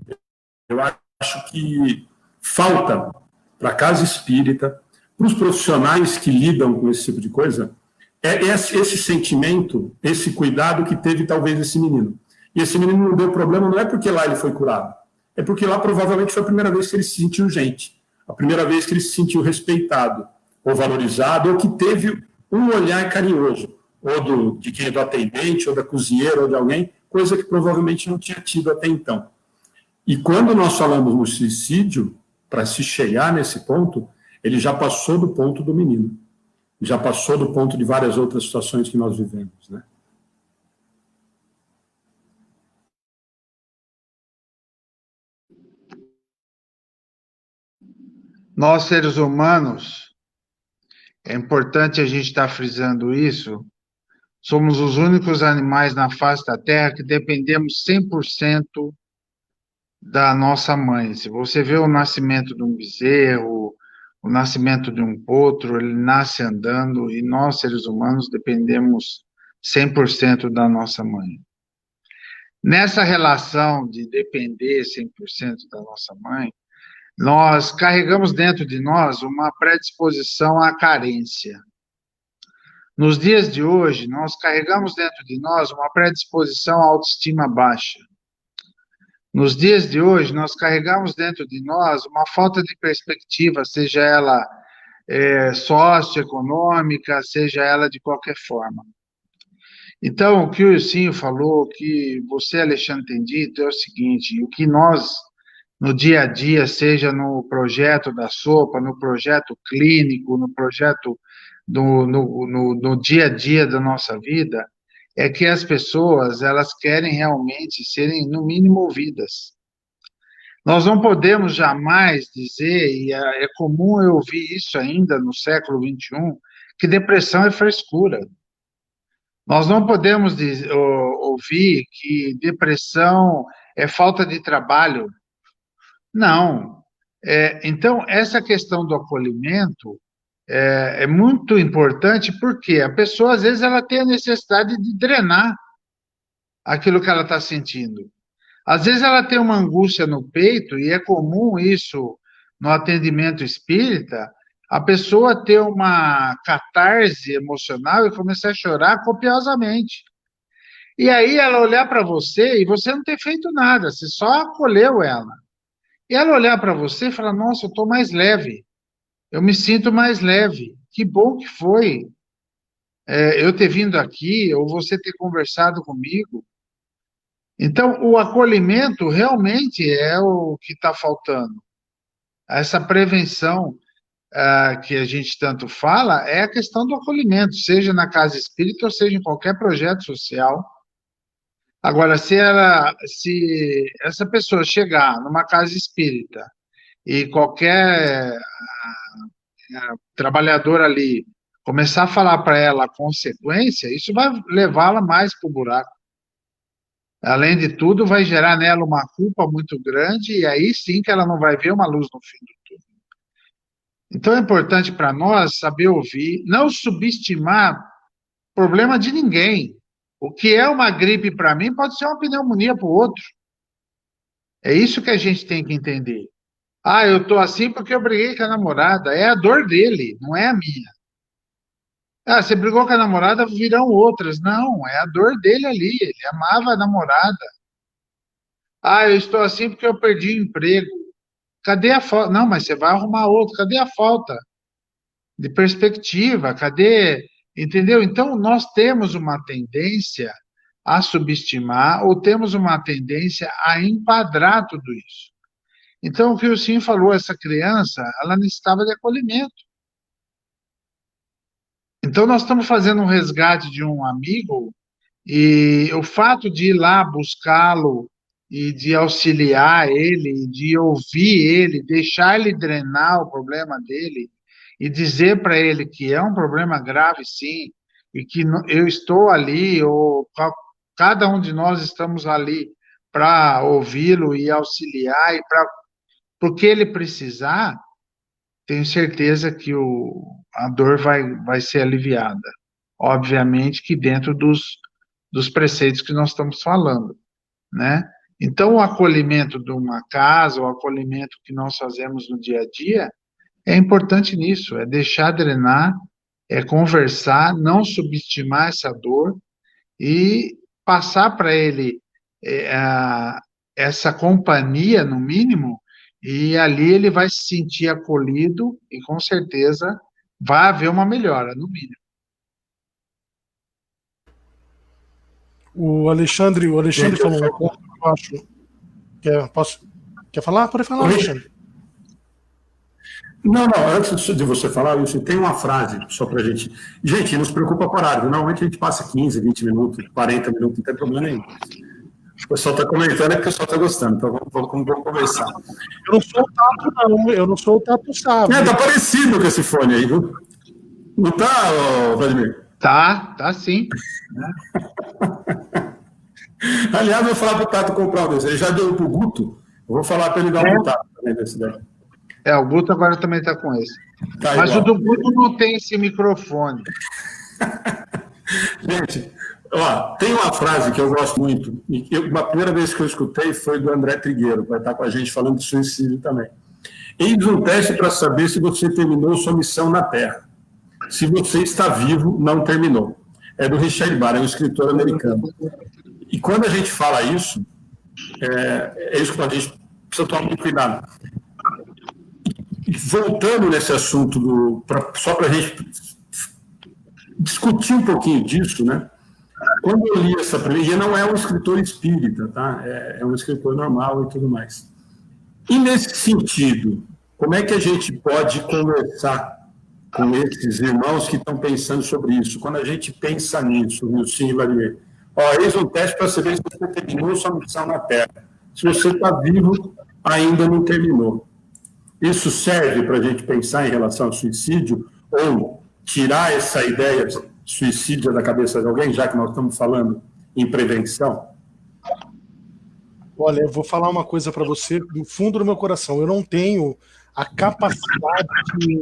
Eu acho que falta para a casa espírita, para os profissionais que lidam com esse tipo de coisa, é esse sentimento, esse cuidado que teve talvez esse menino. E esse menino não deu problema, não é porque lá ele foi curado, é porque lá provavelmente foi a primeira vez que ele se sentiu gente, a primeira vez que ele se sentiu respeitado, ou valorizado, ou que teve um olhar carinhoso, ou de quem é do atendente, ou da cozinheira, ou de alguém, coisa que provavelmente não tinha tido até então. E quando nós falamos no suicídio, para se chegar nesse ponto, ele já passou do ponto do menino, já passou do ponto de várias outras situações que nós vivemos, né? Nós, seres humanos, é importante a gente estar frisando isso, somos os únicos animais na face da Terra que dependemos 100% da nossa mãe. Se você vê o nascimento de um bezerro, o nascimento de um potro, ele nasce andando e nós, seres humanos, dependemos 100% da nossa mãe. Nessa relação de depender 100% da nossa mãe, nós carregamos dentro de nós uma predisposição à carência. Nos dias de hoje, nós carregamos dentro de nós uma predisposição à autoestima baixa. Nos dias de hoje, nós carregamos dentro de nós uma falta de perspectiva, seja ela socioeconômica, seja ela de qualquer forma. Então, o que o Ilcinho falou, o que você, Alexandre, tem dito é o seguinte: o que nós, no dia a dia, seja no projeto da sopa, no projeto clínico, no projeto no dia a dia da nossa vida, é que as pessoas, elas querem realmente serem, no mínimo, ouvidas. Nós não podemos jamais dizer, e é comum eu ouvir isso ainda no século XXI, que depressão é frescura. Nós não podemos ouvir que depressão é falta de trabalho. Não. Então, essa questão do acolhimento é muito importante porque a pessoa, às vezes, ela tem a necessidade de drenar aquilo que ela está sentindo. Às vezes ela tem uma angústia no peito, e é comum isso no atendimento espírita, a pessoa ter uma catarse emocional e começar a chorar copiosamente. E aí ela olhar para você e você não ter feito nada, você só acolheu ela. E ela olhar para você e falar: nossa, eu estou mais leve, eu me sinto mais leve. Que bom que foi eu ter vindo aqui, ou você ter conversado comigo. Então, o acolhimento realmente é o que está faltando. Essa prevenção que a gente tanto fala é a questão do acolhimento, seja na casa espírita ou seja em qualquer projeto social. Agora, se essa pessoa chegar numa casa espírita e qualquer trabalhador ali começar a falar para ela a consequência, isso vai levá-la mais para o buraco. Além de tudo, vai gerar nela uma culpa muito grande, e aí sim que ela não vai ver uma luz no fim do túnel. Então é importante para nós saber ouvir, não subestimar problema de ninguém. O que é uma gripe para mim pode ser uma pneumonia para o outro. É isso que a gente tem que entender. Ah, eu estou assim porque eu briguei com a namorada. É a dor dele, não é a minha. Ah, você brigou com a namorada, virão outras. Não, é a dor dele ali. Ele amava a namorada. Ah, eu estou assim porque eu perdi o emprego. Cadê a falta? Não, mas você vai arrumar outro. Cadê a falta de perspectiva? Cadê? Entendeu? Então, nós temos uma tendência a subestimar ou temos uma tendência a enquadrar tudo isso. Então, o que o Sim falou, essa criança, ela necessitava de acolhimento. Então, nós estamos fazendo um resgate de um amigo e o fato de ir lá buscá-lo e de auxiliar ele, de ouvir ele, deixar ele drenar o problema dele e dizer para ele que é um problema grave, sim, e que eu estou ali, ou cada um de nós estamos ali para ouvi-lo e auxiliar, e para o que ele precisar, tenho certeza que a dor vai ser aliviada. Obviamente que dentro dos preceitos que nós estamos falando, né? Então, o acolhimento de uma casa, o acolhimento que nós fazemos no dia a dia, é importante nisso, é deixar drenar, é conversar, não subestimar essa dor e passar para ele essa companhia, no mínimo, e ali ele vai se sentir acolhido e com certeza vai haver uma melhora, no mínimo. O Alexandre falou um ponto que eu acho. Quer falar? Pode falar, Alexandre. Não, antes de você falar, Wilson, tem uma frase só para a gente. Gente, não se preocupa com o horário. Normalmente a gente passa 15, 20 minutos, 40 minutos, não tem problema nenhum. O pessoal está comentando, é porque o pessoal está gostando, então vamos conversar. Eu não sou o Tato, não. Eu não sou o Tato Sávio. Tá parecido com esse fone aí, viu? Não tá, Vladimir? Tá sim. Aliás, eu vou falar para o Tato comprar um desse. Ele já deu para o Guto. Eu vou falar para ele dar um pro Tato também desse daí. O Guto agora também está com esse. Tá mas igual. O do Guto não tem esse microfone. Gente, tem uma frase que eu gosto muito, e a primeira vez que eu escutei foi do André Trigueiro, que vai estar com a gente falando de suicídio também. Eis um teste para saber se você terminou sua missão na Terra. Se você está vivo, não terminou. É do Richard Barr, é um escritor americano. E quando a gente fala isso, é isso que a gente precisa tomar muito cuidado. Voltando nesse assunto, só para a gente discutir um pouquinho disso, né? Quando eu li essa primeira, não é um escritor espírita, tá? É um escritor normal e tudo mais. E nesse sentido, como é que a gente pode conversar com esses irmãos que estão pensando sobre isso? Quando a gente pensa nisso, Wilson e Vladimir, eis um teste para saber se você terminou sua missão na Terra. Se você está vivo, ainda não terminou. Isso serve para a gente pensar em relação ao suicídio ou tirar essa ideia de suicídio da cabeça de alguém, já que nós estamos falando em prevenção? Olha, eu vou falar uma coisa para você do fundo do meu coração. Eu não tenho a capacidade de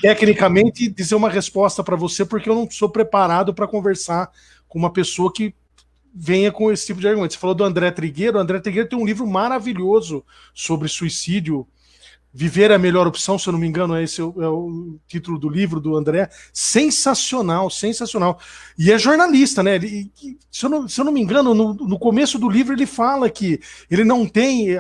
tecnicamente dizer uma resposta para você, porque eu não sou preparado para conversar com uma pessoa que venha com esse tipo de argumento. Você falou do André Trigueiro. O André Trigueiro tem um livro maravilhoso sobre suicídio, Viver é a Melhor Opção, se eu não me engano, esse é o título do livro do André. Sensacional, sensacional. E é jornalista, né? Se eu não me engano, no começo do livro ele fala que ele não tem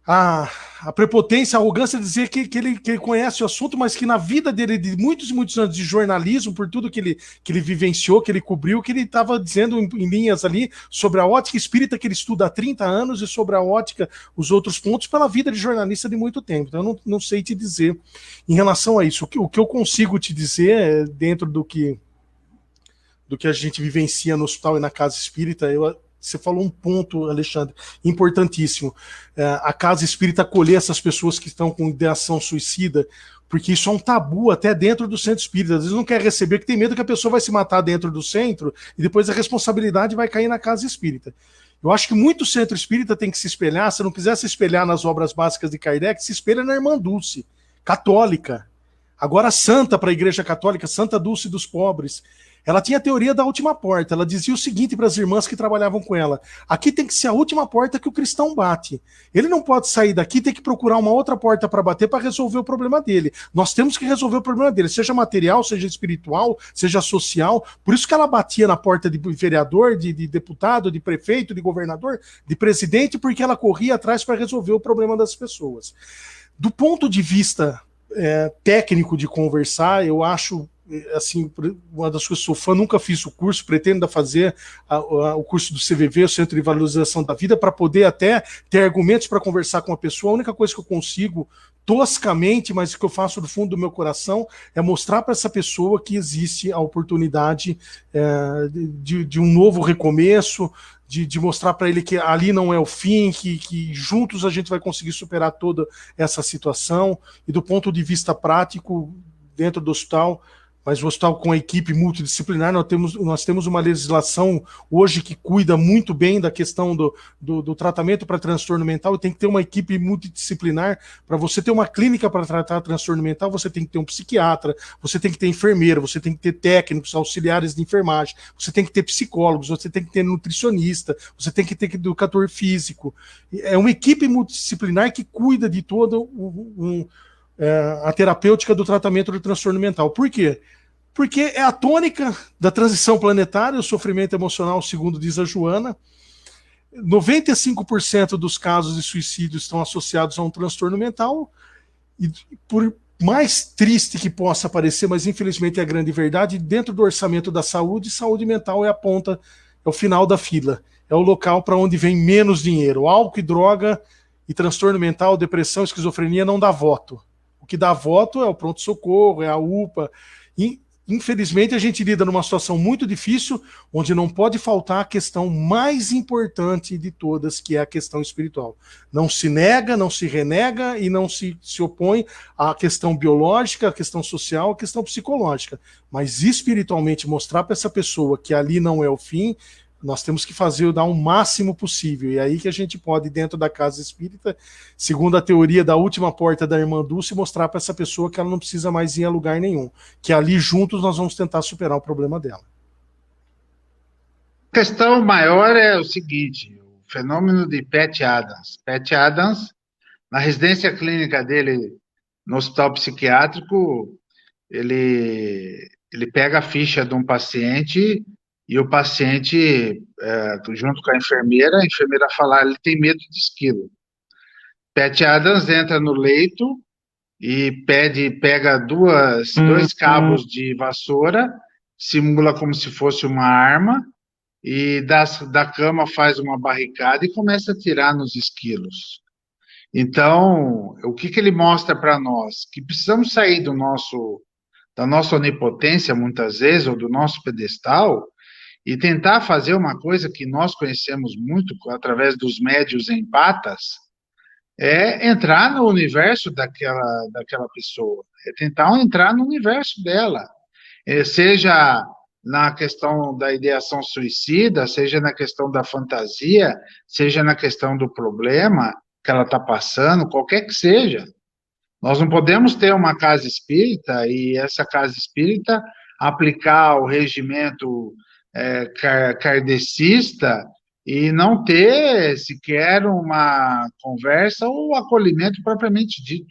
a prepotência, a arrogância de dizer que ele conhece o assunto, mas que na vida dele, de muitos e muitos anos de jornalismo, por tudo que ele vivenciou, que ele cobriu, que ele estava dizendo em linhas ali sobre a ótica espírita que ele estuda há 30 anos e sobre a ótica, os outros pontos, pela vida de jornalista de muito tempo. Então eu não sei te dizer em relação a isso. O que eu consigo te dizer, dentro do que a gente vivencia no hospital e na casa espírita, você falou um ponto, Alexandre, importantíssimo. A casa espírita acolher essas pessoas que estão com ideação suicida, porque isso é um tabu até dentro do centro espírita. Às vezes não quer receber, porque tem medo que a pessoa vai se matar dentro do centro e depois a responsabilidade vai cair na casa espírita. Eu acho que muito centro espírita tem que se espelhar, se não quiser se espelhar nas obras básicas de Kardec, se espelha na Irmã Dulce, católica. Agora santa para a Igreja Católica, Santa Dulce dos Pobres. Ela tinha a teoria da última porta. Ela dizia o seguinte para as irmãs que trabalhavam com ela: aqui tem que ser a última porta que o cristão bate. Ele não pode sair daqui e ter que procurar uma outra porta para bater para resolver o problema dele. Nós temos que resolver o problema dele, seja material, seja espiritual, seja social. Por isso que ela batia na porta de vereador, de deputado, de prefeito, de governador, de presidente, porque ela corria atrás para resolver o problema das pessoas. Do ponto de vista técnico de conversar, eu acho assim, uma das coisas, sou fã, nunca fiz o curso, pretendo fazer o curso do CVV, o Centro de Valorização da Vida, para poder até ter argumentos para conversar com a pessoa. A única coisa que eu consigo, toscamente, mas que eu faço do fundo do meu coração, é mostrar para essa pessoa que existe a oportunidade de um novo recomeço, de mostrar para ele que ali não é o fim, que juntos a gente vai conseguir superar toda essa situação. E do ponto de vista prático, dentro do hospital, mas o hospital com a equipe multidisciplinar, nós temos uma legislação hoje que cuida muito bem da questão do tratamento para transtorno mental, e tem que ter uma equipe multidisciplinar. Para você ter uma clínica para tratar transtorno mental, você tem que ter um psiquiatra, você tem que ter enfermeira, você tem que ter técnicos, auxiliares de enfermagem, você tem que ter psicólogos, você tem que ter nutricionista, você tem que ter educador físico. É uma equipe multidisciplinar que cuida de todo a terapêutica do tratamento do transtorno mental. Por quê? Porque é a tônica da transição planetária, o sofrimento emocional, segundo diz a Joana. 95% dos casos de suicídio estão associados a um transtorno mental, e por mais triste que possa parecer, mas infelizmente é a grande verdade, dentro do orçamento da saúde mental é a ponta, é o final da fila, é o local para onde vem menos dinheiro. Álcool e droga e transtorno mental, depressão, esquizofrenia não dá voto. O que dá voto é o pronto-socorro, é a UPA. E, infelizmente, a gente lida numa situação muito difícil, onde não pode faltar a questão mais importante de todas, que é a questão espiritual. Não se nega, não se renega e não se opõe à questão biológica, à questão social, à questão psicológica. Mas espiritualmente mostrar para essa pessoa que ali não é o fim, nós temos que dar o máximo possível. E aí que a gente pode, dentro da casa espírita, segundo a teoria da última porta da irmã Dulce, mostrar para essa pessoa que ela não precisa mais ir a lugar nenhum. Que ali juntos nós vamos tentar superar o problema dela. A questão maior é o seguinte, o fenômeno de Pat Adams. Pat Adams, na residência clínica dele, no hospital psiquiátrico, ele pega a ficha de um paciente e o paciente, junto com a enfermeira fala, ele tem medo de esquilo. Pat Adams entra no leito e pega dois cabos de vassoura, simula como se fosse uma arma, e da cama faz uma barricada e começa a atirar nos esquilos. Então, o que ele mostra para nós? Que precisamos sair da nossa onipotência, muitas vezes, ou do nosso pedestal, e tentar fazer uma coisa que nós conhecemos muito através dos médiuns empatas, é entrar no universo daquela pessoa, é tentar entrar no universo dela, seja na questão da ideação suicida, seja na questão da fantasia, seja na questão do problema que ela está passando, qualquer que seja. Nós não podemos ter uma casa espírita e essa casa espírita aplicar o regimento kardecista e não ter sequer uma conversa ou acolhimento propriamente dito.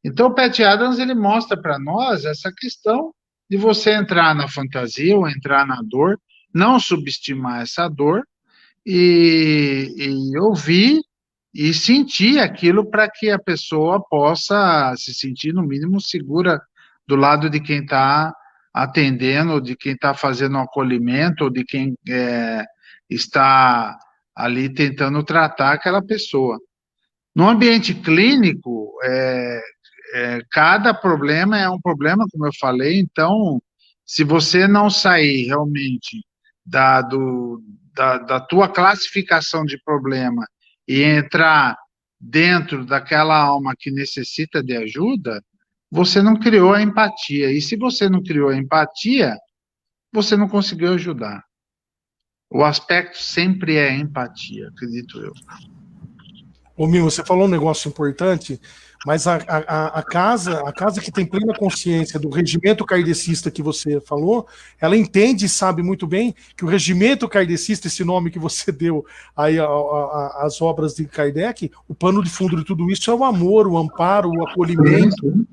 Então, o Pat Adams, ele mostra para nós essa questão de você entrar na fantasia ou entrar na dor, não subestimar essa dor e ouvir e sentir aquilo para que a pessoa possa se sentir, no mínimo, segura do lado de quem está atendendo, de quem está fazendo um acolhimento, ou de quem está ali tentando tratar aquela pessoa. No ambiente clínico, cada problema é um problema, como eu falei, então, se você não sair realmente da tua classificação de problema e entrar dentro daquela alma que necessita de ajuda, você não criou a empatia. E se você não criou a empatia, você não conseguiu ajudar. O aspecto sempre é empatia, acredito eu. Ô, Mimo, você falou um negócio importante, mas a casa que tem plena consciência do regimento kardecista que você falou, ela entende e sabe muito bem que o regimento kardecista, esse nome que você deu aí às obras de Kardec, o pano de fundo de tudo isso é o amor, o amparo, o acolhimento.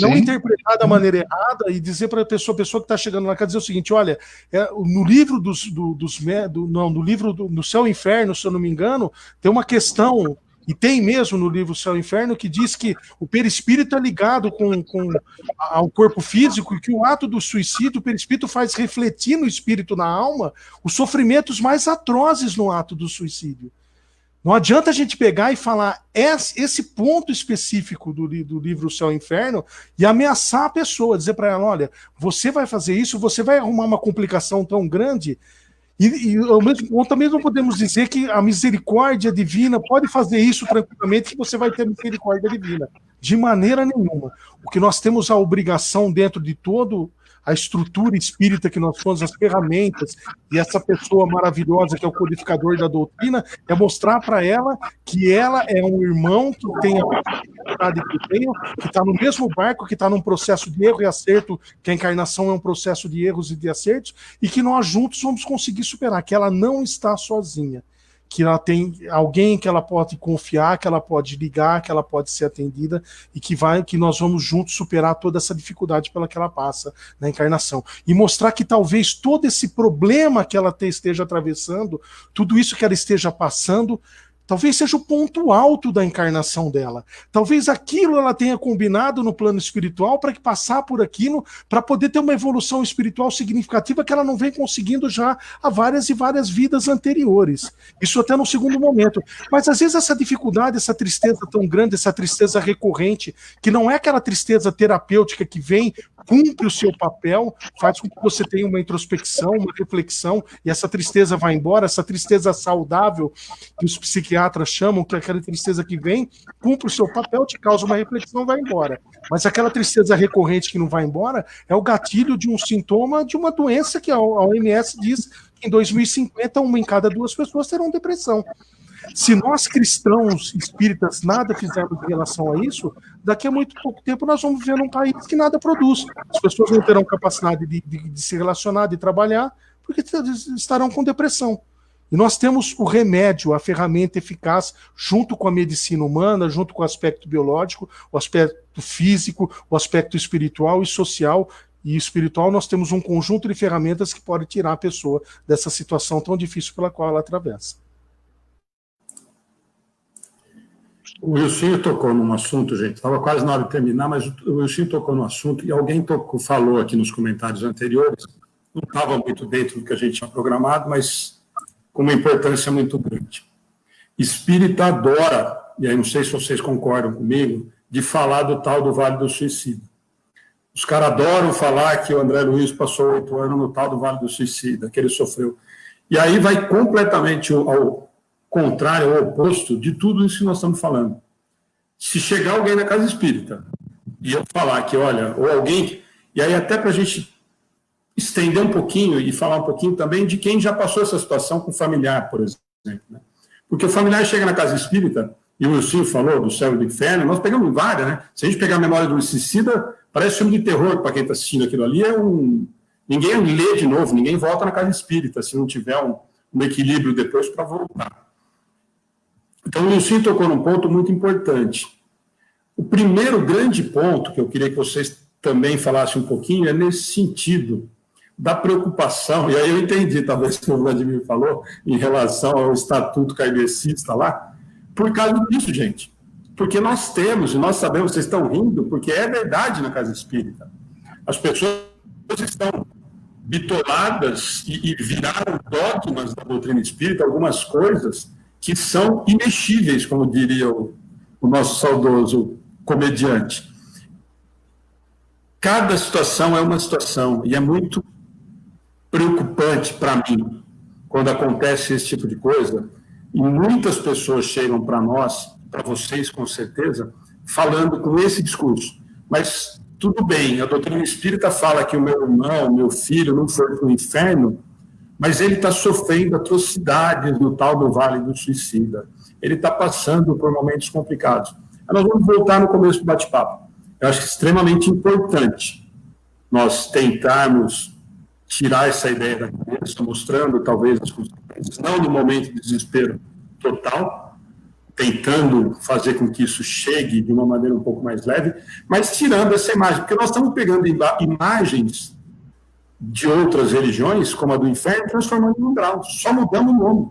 Não interpretar da maneira errada e dizer para a pessoa que está chegando lá, quer dizer o seguinte, olha, no livro no livro do Céu e Inferno, se eu não me engano, tem uma questão E tem mesmo no livro Céu e Inferno que diz que o perispírito é ligado ao corpo físico e que o ato do suicídio, o perispírito faz refletir no espírito, na alma, os sofrimentos mais atrozes no ato do suicídio. Não adianta a gente pegar e falar esse ponto específico do livro Céu e Inferno e ameaçar a pessoa, dizer para ela, olha, você vai fazer isso, você vai arrumar uma complicação tão grande, e ao mesmo ponto também não podemos dizer que a misericórdia divina pode fazer isso tranquilamente, que você vai ter misericórdia divina. De maneira nenhuma. O que nós temos a obrigação dentro de todo a estrutura espírita que nós somos, as ferramentas, e essa pessoa maravilhosa que é o codificador da doutrina, é mostrar para ela que ela é um irmão que tem a possibilidade que eu tenho, que está no mesmo barco, que está num processo de erro e acerto, que a encarnação é um processo de erros e de acertos, e que nós juntos vamos conseguir superar, que ela não está sozinha, que ela tem alguém que ela pode confiar, que ela pode ligar, que ela pode ser atendida e que nós vamos juntos superar toda essa dificuldade pela que ela passa na encarnação. E mostrar que talvez todo esse problema que ela esteja atravessando, tudo isso que ela esteja passando, talvez seja o ponto alto da encarnação dela. Talvez aquilo ela tenha combinado no plano espiritual para que passar por aquilo, para poder ter uma evolução espiritual significativa que ela não vem conseguindo já há várias e várias vidas anteriores. Isso até no segundo momento. Mas às vezes essa dificuldade, essa tristeza tão grande, essa tristeza recorrente, que não é aquela tristeza terapêutica que vem, cumpre o seu papel, faz com que você tenha uma introspecção, uma reflexão, e essa tristeza vai embora, essa tristeza saudável que os psiquiatras chamam, que é aquela tristeza que vem, cumpre o seu papel, te causa uma reflexão, vai embora. Mas aquela tristeza recorrente que não vai embora é o gatilho de um sintoma de uma doença que a OMS diz que em 2050 uma em cada 2 pessoas terão depressão. Se nós cristãos espíritas nada fizermos em relação a isso, daqui a muito pouco tempo nós vamos viver num país que nada produz. As pessoas não terão capacidade de se relacionar, de trabalhar, porque estarão com depressão. E nós temos o remédio, a ferramenta eficaz, junto com a medicina humana, junto com o aspecto biológico, o aspecto físico, o aspecto espiritual e social. E espiritual, nós temos um conjunto de ferramentas que pode tirar a pessoa dessa situação tão difícil pela qual ela atravessa. O Wilson tocou num assunto, gente, estava quase na hora de terminar, mas o Wilson tocou no assunto e alguém falou aqui nos comentários anteriores, não estava muito dentro do que a gente tinha programado, mas com uma importância muito grande. Espírita adora, e aí não sei se vocês concordam comigo, de falar do tal do Vale do Suicida. Os caras adoram falar que o André Luiz passou 8 anos no tal do Vale do Suicida, que ele sofreu. E aí vai completamente ao contrário, ao oposto de tudo isso que nós estamos falando. Se chegar alguém na casa espírita e eu falar que, olha, ou alguém, e aí até para a gente estender um pouquinho e falar um pouquinho também de quem já passou essa situação com o familiar, por exemplo. Né? Porque o familiar chega na casa espírita, e o Wilson falou do Céu e do Inferno, nós pegamos várias, né? Se a gente pegar a Memória do Suicida, parece filme de terror para quem está assistindo aquilo ali, ninguém lê de novo, ninguém volta na casa espírita, se não tiver um equilíbrio depois para voltar. Então, o Wilson tocou num ponto muito importante. O primeiro grande ponto que eu queria que vocês também falassem um pouquinho é nesse sentido da preocupação, e aí eu entendi, talvez, o que o Vladimir falou, em relação ao estatuto kardecista lá, por causa disso, gente. Porque nós temos, e nós sabemos, vocês estão rindo, porque é verdade na casa espírita. As pessoas estão bitoladas e viraram dogmas da doutrina espírita, algumas coisas que são imexíveis, como diria o nosso saudoso comediante. Cada situação é uma situação, e é muito preocupante para mim quando acontece esse tipo de coisa, e muitas pessoas chegam para nós, para vocês com certeza, falando com esse discurso. Mas tudo bem, a doutrina espírita fala que o meu irmão, meu filho não foi para o inferno, mas ele está sofrendo atrocidades no tal do Vale do Suicida. Ele está passando por momentos complicados. Nós vamos voltar no começo do bate-papo. Eu acho que é extremamente importante nós tentarmos tirar essa ideia da cabeça, mostrando talvez as consequências, não no momento de desespero total, tentando fazer com que isso chegue de uma maneira um pouco mais leve, mas tirando essa imagem, porque nós estamos pegando imagens de outras religiões, como a do inferno, transformando em um grau, só mudando o nome.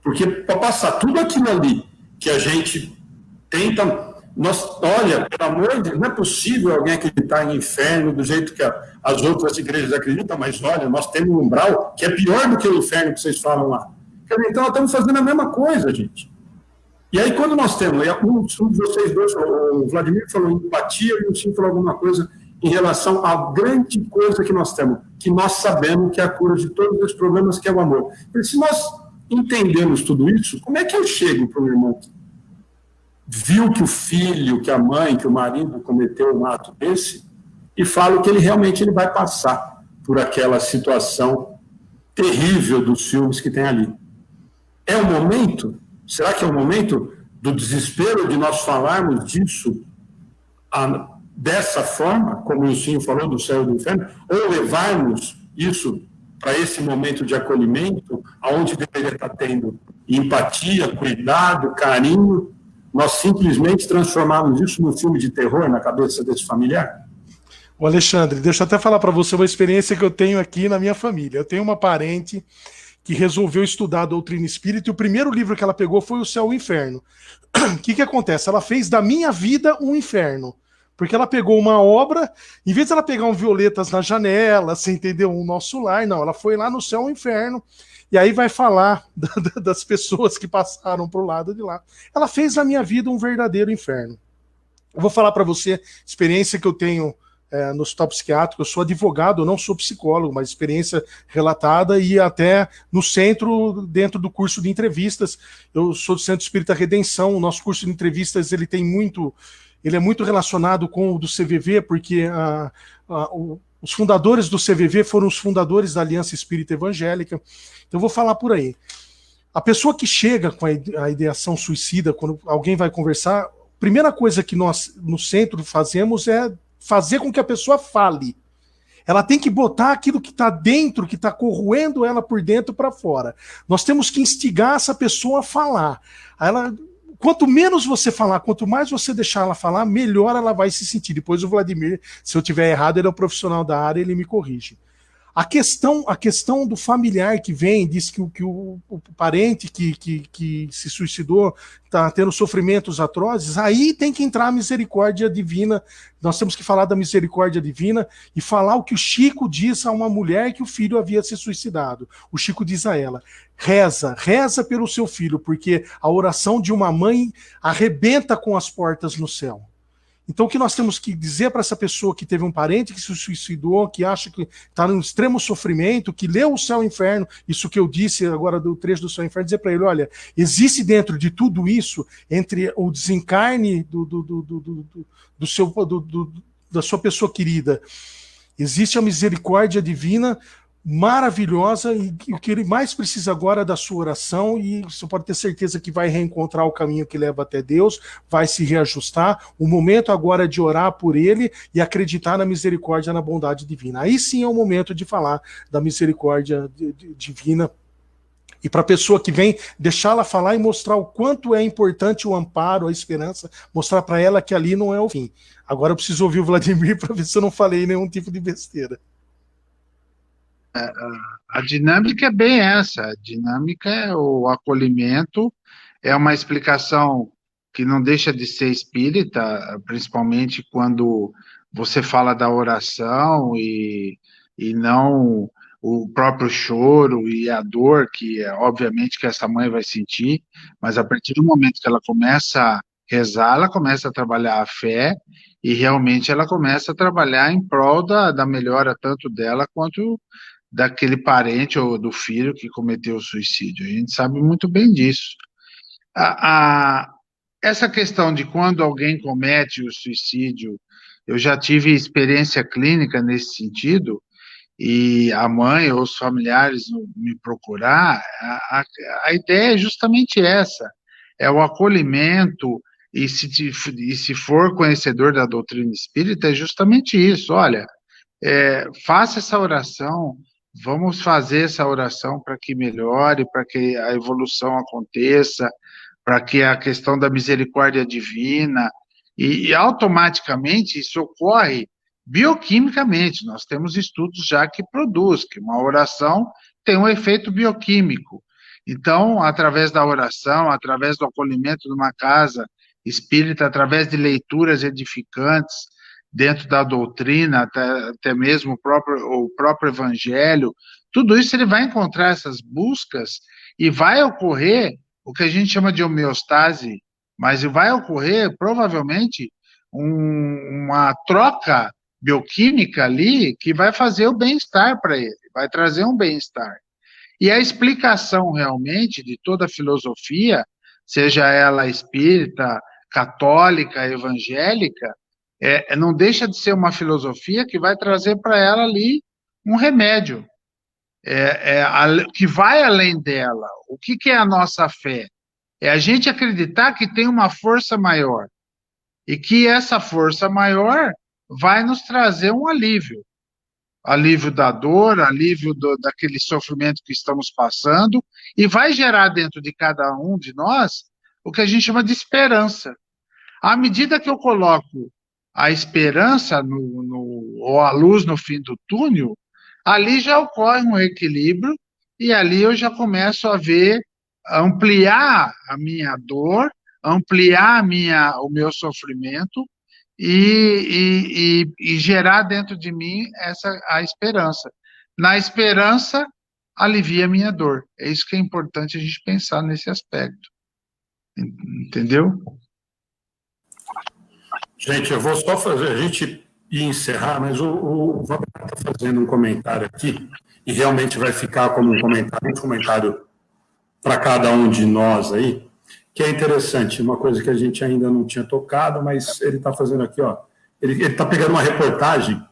Porque para passar tudo aquilo ali que a gente tenta... olha, pelo amor de Deus, não é possível alguém acreditar em inferno do jeito que as outras igrejas acreditam, mas olha, nós temos um umbral que é pior do que o inferno que vocês falam lá. Então, nós estamos fazendo a mesma coisa, gente. E aí, quando nós temos, um de vocês dois, o Vladimir falou empatia e o Sim falou alguma coisa em relação à grande coisa que nós temos, que nós sabemos que é a cura de todos os problemas, que é o amor. Porque se nós entendemos tudo isso, como é que eu chego para um irmão que viu que o filho, que a mãe, que o marido cometeu um ato desse, e falo que ele realmente vai passar por aquela situação terrível dos filmes que tem ali? É o momento? Será que é o momento do desespero de nós falarmos disso dessa forma, como o Sim falou, do céu e do inferno, ou levarmos isso para esse momento de acolhimento, aonde deveria estar tendo empatia, cuidado, carinho, nós simplesmente transformarmos isso num filme de terror na cabeça desse familiar? O Alexandre, deixa eu até falar para você uma experiência que eu tenho aqui na minha família. Eu tenho uma parente que resolveu estudar a doutrina espírita, e o primeiro livro que ela pegou foi O Céu e o Inferno. O que acontece? Ela fez da minha vida um inferno. Porque ela pegou uma obra, em vez de ela pegar um Violetas na Janela, você entendeu? Um Nosso Lar, não, ela foi lá no Céu e o Inferno, e aí vai falar das pessoas que passaram para o lado de lá. Ela fez da minha vida um verdadeiro inferno. Eu vou falar para você, experiência que eu tenho no hospital psiquiátrico. Eu sou advogado, eu não sou psicólogo, mas experiência relatada, e até no centro, dentro do curso de entrevistas. Eu sou do Centro Espírita Redenção. O nosso curso de entrevistas ele é muito relacionado com o do CVV, porque os fundadores do CVV foram os fundadores da Aliança Espírita Evangélica. Então eu vou falar por aí. A pessoa que chega com a ideação suicida, quando alguém vai conversar, a primeira coisa que nós no centro fazemos é fazer com que a pessoa fale. Ela tem que botar aquilo que está dentro, que está corroendo ela por dentro para fora. Nós temos que instigar essa pessoa a falar. Quanto menos você falar, quanto mais você deixar ela falar, melhor ela vai se sentir. Depois o Vladimir, se eu tiver errado, ele é um profissional da área, ele me corrige. A questão do familiar que vem, diz que o parente que se suicidou está tendo sofrimentos atrozes, aí tem que entrar a misericórdia divina. Nós temos que falar da misericórdia divina e falar o que o Chico diz a uma mulher que o filho havia se suicidado. O Chico diz a ela: reza pelo seu filho, porque a oração de uma mãe arrebenta com as portas no céu. Então, o que nós temos que dizer para essa pessoa que teve um parente que se suicidou, que acha que está no extremo sofrimento, que leu o Céu e o Inferno, isso que eu disse agora do trecho do Céu e o Inferno, dizer para ele: olha, existe dentro de tudo isso, entre o desencarne da sua pessoa querida, existe a misericórdia divina maravilhosa, e o que ele mais precisa agora é da sua oração, e você pode ter certeza que vai reencontrar o caminho que leva até Deus, vai se reajustar. O momento agora é de orar por ele e acreditar na misericórdia, na bondade divina. Aí sim é o momento de falar da misericórdia divina, e para a pessoa que vem, deixá-la falar e mostrar o quanto é importante o amparo, a esperança, mostrar para ela que ali não é o fim. Agora eu preciso ouvir o Vladimir para ver se eu não falei nenhum tipo de besteira. A dinâmica é bem essa. A dinâmica é o acolhimento, é uma explicação que não deixa de ser espírita, principalmente quando você fala da oração e não o próprio choro e a dor que, obviamente, que essa mãe vai sentir, mas a partir do momento que ela começa a rezar, ela começa a trabalhar a fé e realmente ela começa a trabalhar em prol da melhora tanto dela quanto daquele parente ou do filho que cometeu o suicídio. A gente sabe muito bem disso. Essa questão de quando alguém comete o suicídio, eu já tive experiência clínica nesse sentido, e a mãe ou os familiares me procurar, a ideia é justamente essa, é o acolhimento, e se for conhecedor da doutrina espírita, é justamente isso. Olha, faça essa oração, vamos fazer essa oração para que melhore, para que a evolução aconteça, para que a questão da misericórdia divina, e automaticamente isso ocorre bioquimicamente. Nós temos estudos já que produz que uma oração tem um efeito bioquímico. Então, através da oração, através do acolhimento numa casa espírita, através de leituras edificantes dentro da doutrina, até mesmo o próprio evangelho, tudo isso ele vai encontrar essas buscas e vai ocorrer o que a gente chama de homeostase, mas vai ocorrer provavelmente uma troca bioquímica ali que vai fazer o bem-estar para ele, vai trazer um bem-estar. E a explicação realmente de toda a filosofia, seja ela espírita, católica, evangélica, não deixa de ser uma filosofia que vai trazer para ela ali um remédio, que vai além dela. O que é a nossa fé? É a gente acreditar que tem uma força maior e que essa força maior vai nos trazer um alívio da dor, alívio daquele sofrimento que estamos passando, e vai gerar dentro de cada um de nós o que a gente chama de esperança. À medida que eu coloco a esperança ou a luz no fim do túnel, ali já ocorre um equilíbrio e ali eu já começo a ver, ampliar a minha dor, ampliar o meu sofrimento e gerar dentro de mim a esperança. Na esperança, alivia a minha dor. É isso que é importante a gente pensar nesse aspecto. Entendeu? Gente, eu vou só fazer, a gente ia encerrar, mas o Vaber está fazendo um comentário aqui, e realmente vai ficar como um comentário para cada um de nós aí, que é interessante, uma coisa que a gente ainda não tinha tocado, mas ele está fazendo aqui, ó, ele está pegando uma reportagem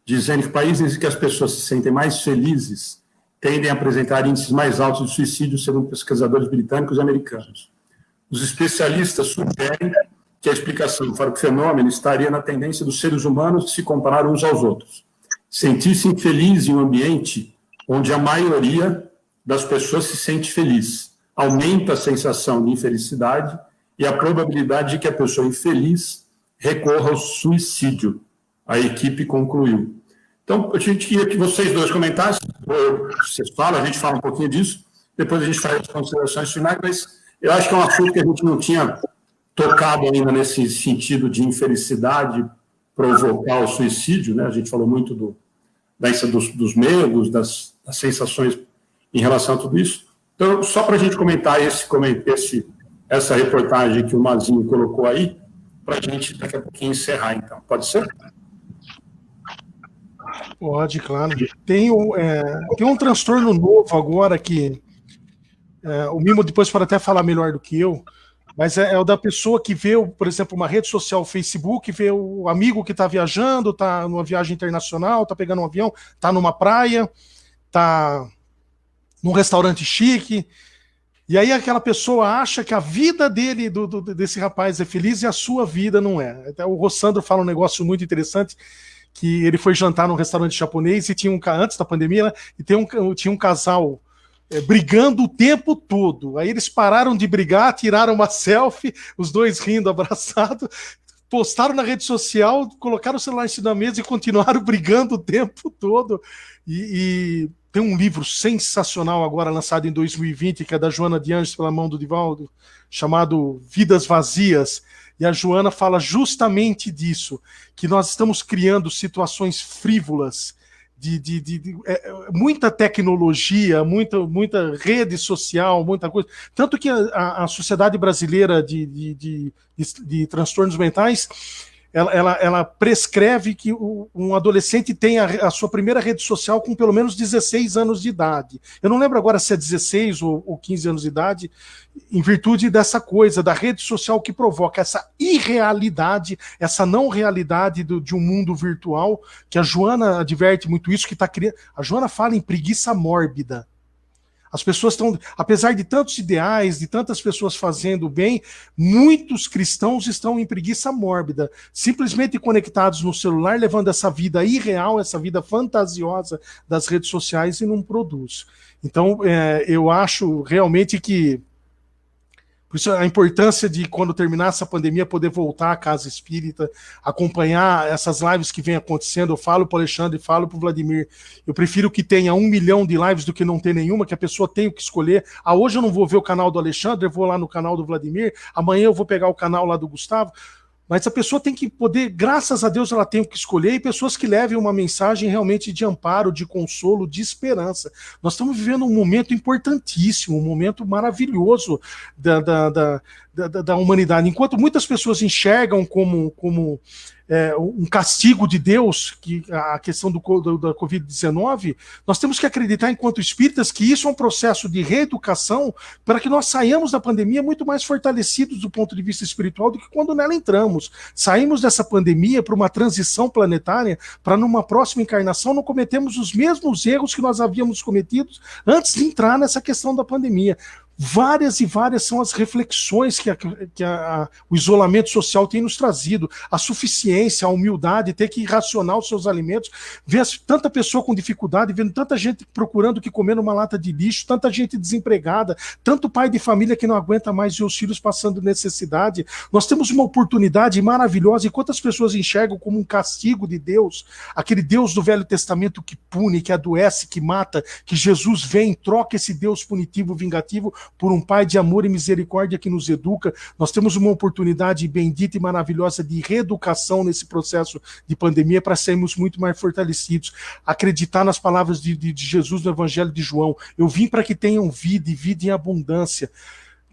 dizendo que países em que as pessoas se sentem mais felizes tendem a apresentar índices mais altos de suicídio, segundo pesquisadores britânicos e americanos. Os especialistas sugerem que a explicação para o fenômeno estaria na tendência dos seres humanos de se comparar uns aos outros. Sentir-se infeliz em um ambiente onde a maioria das pessoas se sente feliz. Aumenta a sensação de infelicidade e a probabilidade de que a pessoa infeliz recorra ao suicídio. A equipe concluiu. Então, a gente queria que vocês dois comentassem, vocês falam, a gente fala um pouquinho disso, depois a gente faz as considerações finais, mas eu acho que é um assunto que a gente não tinha tocado ainda nesse sentido de infelicidade provocar o suicídio, né? A gente falou muito dos medos, das sensações em relação a tudo isso. Então, só para a gente comentar essa reportagem que o Mazinho colocou aí, para a gente daqui a pouquinho encerrar, então. Pode ser? Pode, claro. Tem um transtorno novo agora que o Mimo depois pode até falar melhor do que eu, mas é o da pessoa que vê, por exemplo, uma rede social, o Facebook, vê o amigo que está viajando, está numa viagem internacional, está pegando um avião, está numa praia, está num restaurante chique, e aí aquela pessoa acha que a vida desse rapaz é feliz e a sua vida não é. Até o Rossandro fala um negócio muito interessante, que ele foi jantar num restaurante japonês e tinha antes da pandemia, né, e tinha um casal brigando o tempo todo. Aí eles pararam de brigar, tiraram uma selfie, os dois rindo, abraçados, postaram na rede social, colocaram o celular em cima da mesa e continuaram brigando o tempo todo. E tem um livro sensacional agora, lançado em 2020, que é da Joana de Anjos, pela mão do Divaldo, chamado Vidas Vazias. E a Joana fala justamente disso, que nós estamos criando situações frívolas, muita tecnologia, muita rede social, muita coisa. Tanto que a Sociedade Brasileira de Transtornos Mentais, ela prescreve que um adolescente tenha a sua primeira rede social com pelo menos 16 anos de idade. Eu não lembro agora se é 16 ou 15 anos de idade, em virtude dessa coisa, da rede social que provoca essa irrealidade, essa não realidade de um mundo virtual, que a Joana adverte muito isso, que está criando. A Joana fala em preguiça mórbida. As pessoas estão, apesar de tantos ideais, de tantas pessoas fazendo bem, muitos cristãos estão em preguiça mórbida, simplesmente conectados no celular, levando essa vida irreal, essa vida fantasiosa das redes sociais e não produz. Então, eu acho realmente que Por isso a importância de, quando terminar essa pandemia, poder voltar à casa espírita, acompanhar essas lives que vem acontecendo. Eu falo para o Alexandre, falo para o Vladimir, eu prefiro que tenha 1 milhão de lives do que não ter nenhuma, que a pessoa tenha o que escolher. Hoje eu não vou ver o canal do Alexandre, eu vou lá no canal do Vladimir, amanhã eu vou pegar o canal lá do Gustavo. Mas a pessoa tem que poder, graças a Deus, ela tem o que escolher, e pessoas que levem uma mensagem realmente de amparo, de consolo, de esperança. Nós estamos vivendo um momento importantíssimo, um momento maravilhoso da humanidade. Enquanto muitas pessoas enxergam como um castigo de Deus, que a questão da Covid-19, nós temos que acreditar, enquanto espíritas, que isso é um processo de reeducação para que nós saiamos da pandemia muito mais fortalecidos do ponto de vista espiritual do que quando nela entramos. Saímos dessa pandemia para uma transição planetária, para numa próxima encarnação não cometemos os mesmos erros que nós havíamos cometido antes de entrar nessa questão da pandemia. Várias e várias são as reflexões que o isolamento social tem nos trazido. A suficiência, a humildade, ter que racionar os seus alimentos, ver tanta pessoa com dificuldade, vendo tanta gente procurando o que comer numa lata de lixo, tanta gente desempregada, tanto pai de família que não aguenta mais ver os filhos passando necessidade. Nós temos uma oportunidade maravilhosa, e quantas pessoas enxergam como um castigo de Deus, aquele Deus do Velho Testamento que pune, que adoece, que mata, que Jesus vem, troca esse Deus punitivo, vingativo, por um Pai de amor e misericórdia que nos educa. Nós temos uma oportunidade bendita e maravilhosa de reeducação nesse processo de pandemia para sermos muito mais fortalecidos. Acreditar nas palavras de Jesus no Evangelho de João. Eu vim para que tenham vida e vida em abundância.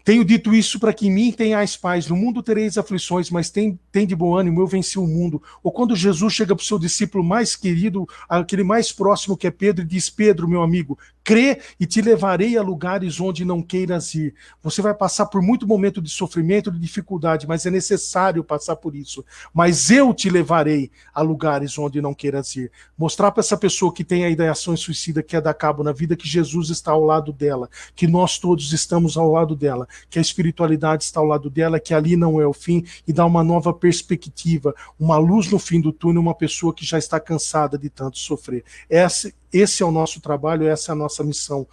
Tenho dito isso para que em mim tenhais paz. No mundo tereis aflições, mas tem de bom ânimo, eu venci o mundo. Ou quando Jesus chega para o seu discípulo mais querido, aquele mais próximo que é Pedro, e diz: Pedro, meu amigo, crê e te levarei a lugares onde não queiras ir. Você vai passar por muito momento de sofrimento, de dificuldade, mas é necessário passar por isso. Mas eu te levarei a lugares onde não queiras ir. Mostrar para essa pessoa que tem a ideação suicida, que é dar cabo na vida, que Jesus está ao lado dela, que nós todos estamos ao lado dela, que a espiritualidade está ao lado dela, que ali não é o fim, e dá uma nova perspectiva, uma luz no fim do túnel, uma pessoa que já está cansada de tanto sofrer. Esse é o nosso trabalho, essa é a nossa missão,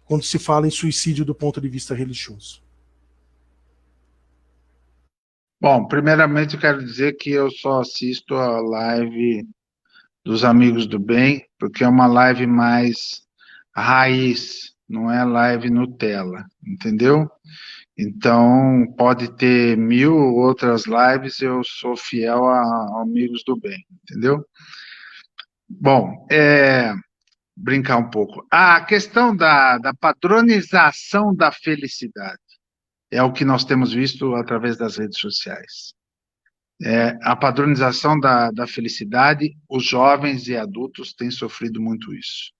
quando se fala em suicídio do ponto de vista religioso. Bom, primeiramente eu quero dizer que eu só assisto a live dos Amigos do Bem, porque é uma live mais raiz, não é live Nutella, entendeu? Então, pode ter 1000 outras lives, eu sou fiel a Amigos do Bem, entendeu? Bom, brincar um pouco. A questão da padronização da felicidade é o que nós temos visto através das redes sociais. A padronização da felicidade, os jovens e adultos têm sofrido muito isso.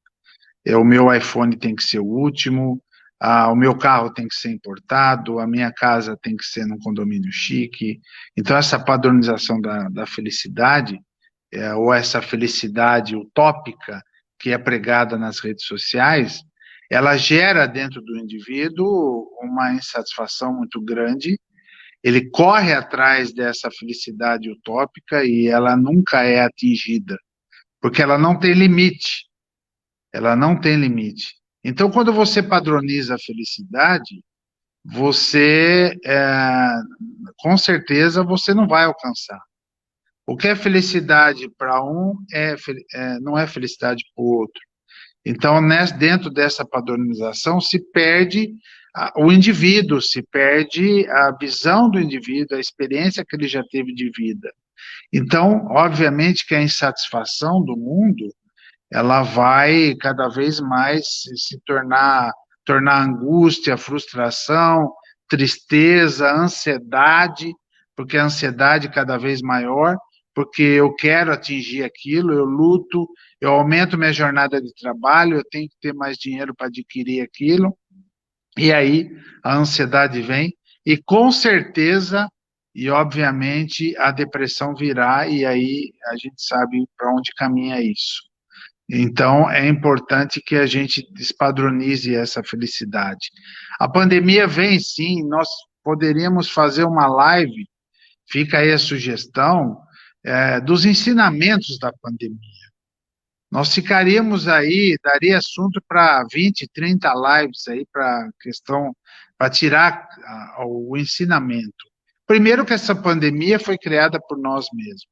O meu iPhone tem que ser o último, o meu carro tem que ser importado, a minha casa tem que ser num condomínio chique. Então, essa padronização da felicidade, ou essa felicidade utópica que é pregada nas redes sociais, ela gera dentro do indivíduo uma insatisfação muito grande. Ele corre atrás dessa felicidade utópica e ela nunca é atingida, porque ela não tem limite. Ela não tem limite. Então, quando você padroniza a felicidade, você, com certeza, você não vai alcançar. O que é felicidade para um não é felicidade para o outro. Então, dentro dessa padronização, se perde o indivíduo, se perde a visão do indivíduo, a experiência que ele já teve de vida. Então, obviamente que a insatisfação do mundo, ela vai cada vez mais se tornar angústia, frustração, tristeza, ansiedade, porque a ansiedade cada vez maior, porque eu quero atingir aquilo, eu luto, eu aumento minha jornada de trabalho, eu tenho que ter mais dinheiro para adquirir aquilo, e aí a ansiedade vem, e com certeza, e obviamente, a depressão virá, e aí a gente sabe para onde caminha isso. Então, é importante que a gente despadronize essa felicidade. A pandemia vem, sim, nós poderíamos fazer uma live, fica aí a sugestão, dos ensinamentos da pandemia. Nós ficaríamos aí, daria assunto para 20, 30 lives aí para a questão para tirar o ensinamento. Primeiro que essa pandemia foi criada por nós mesmos.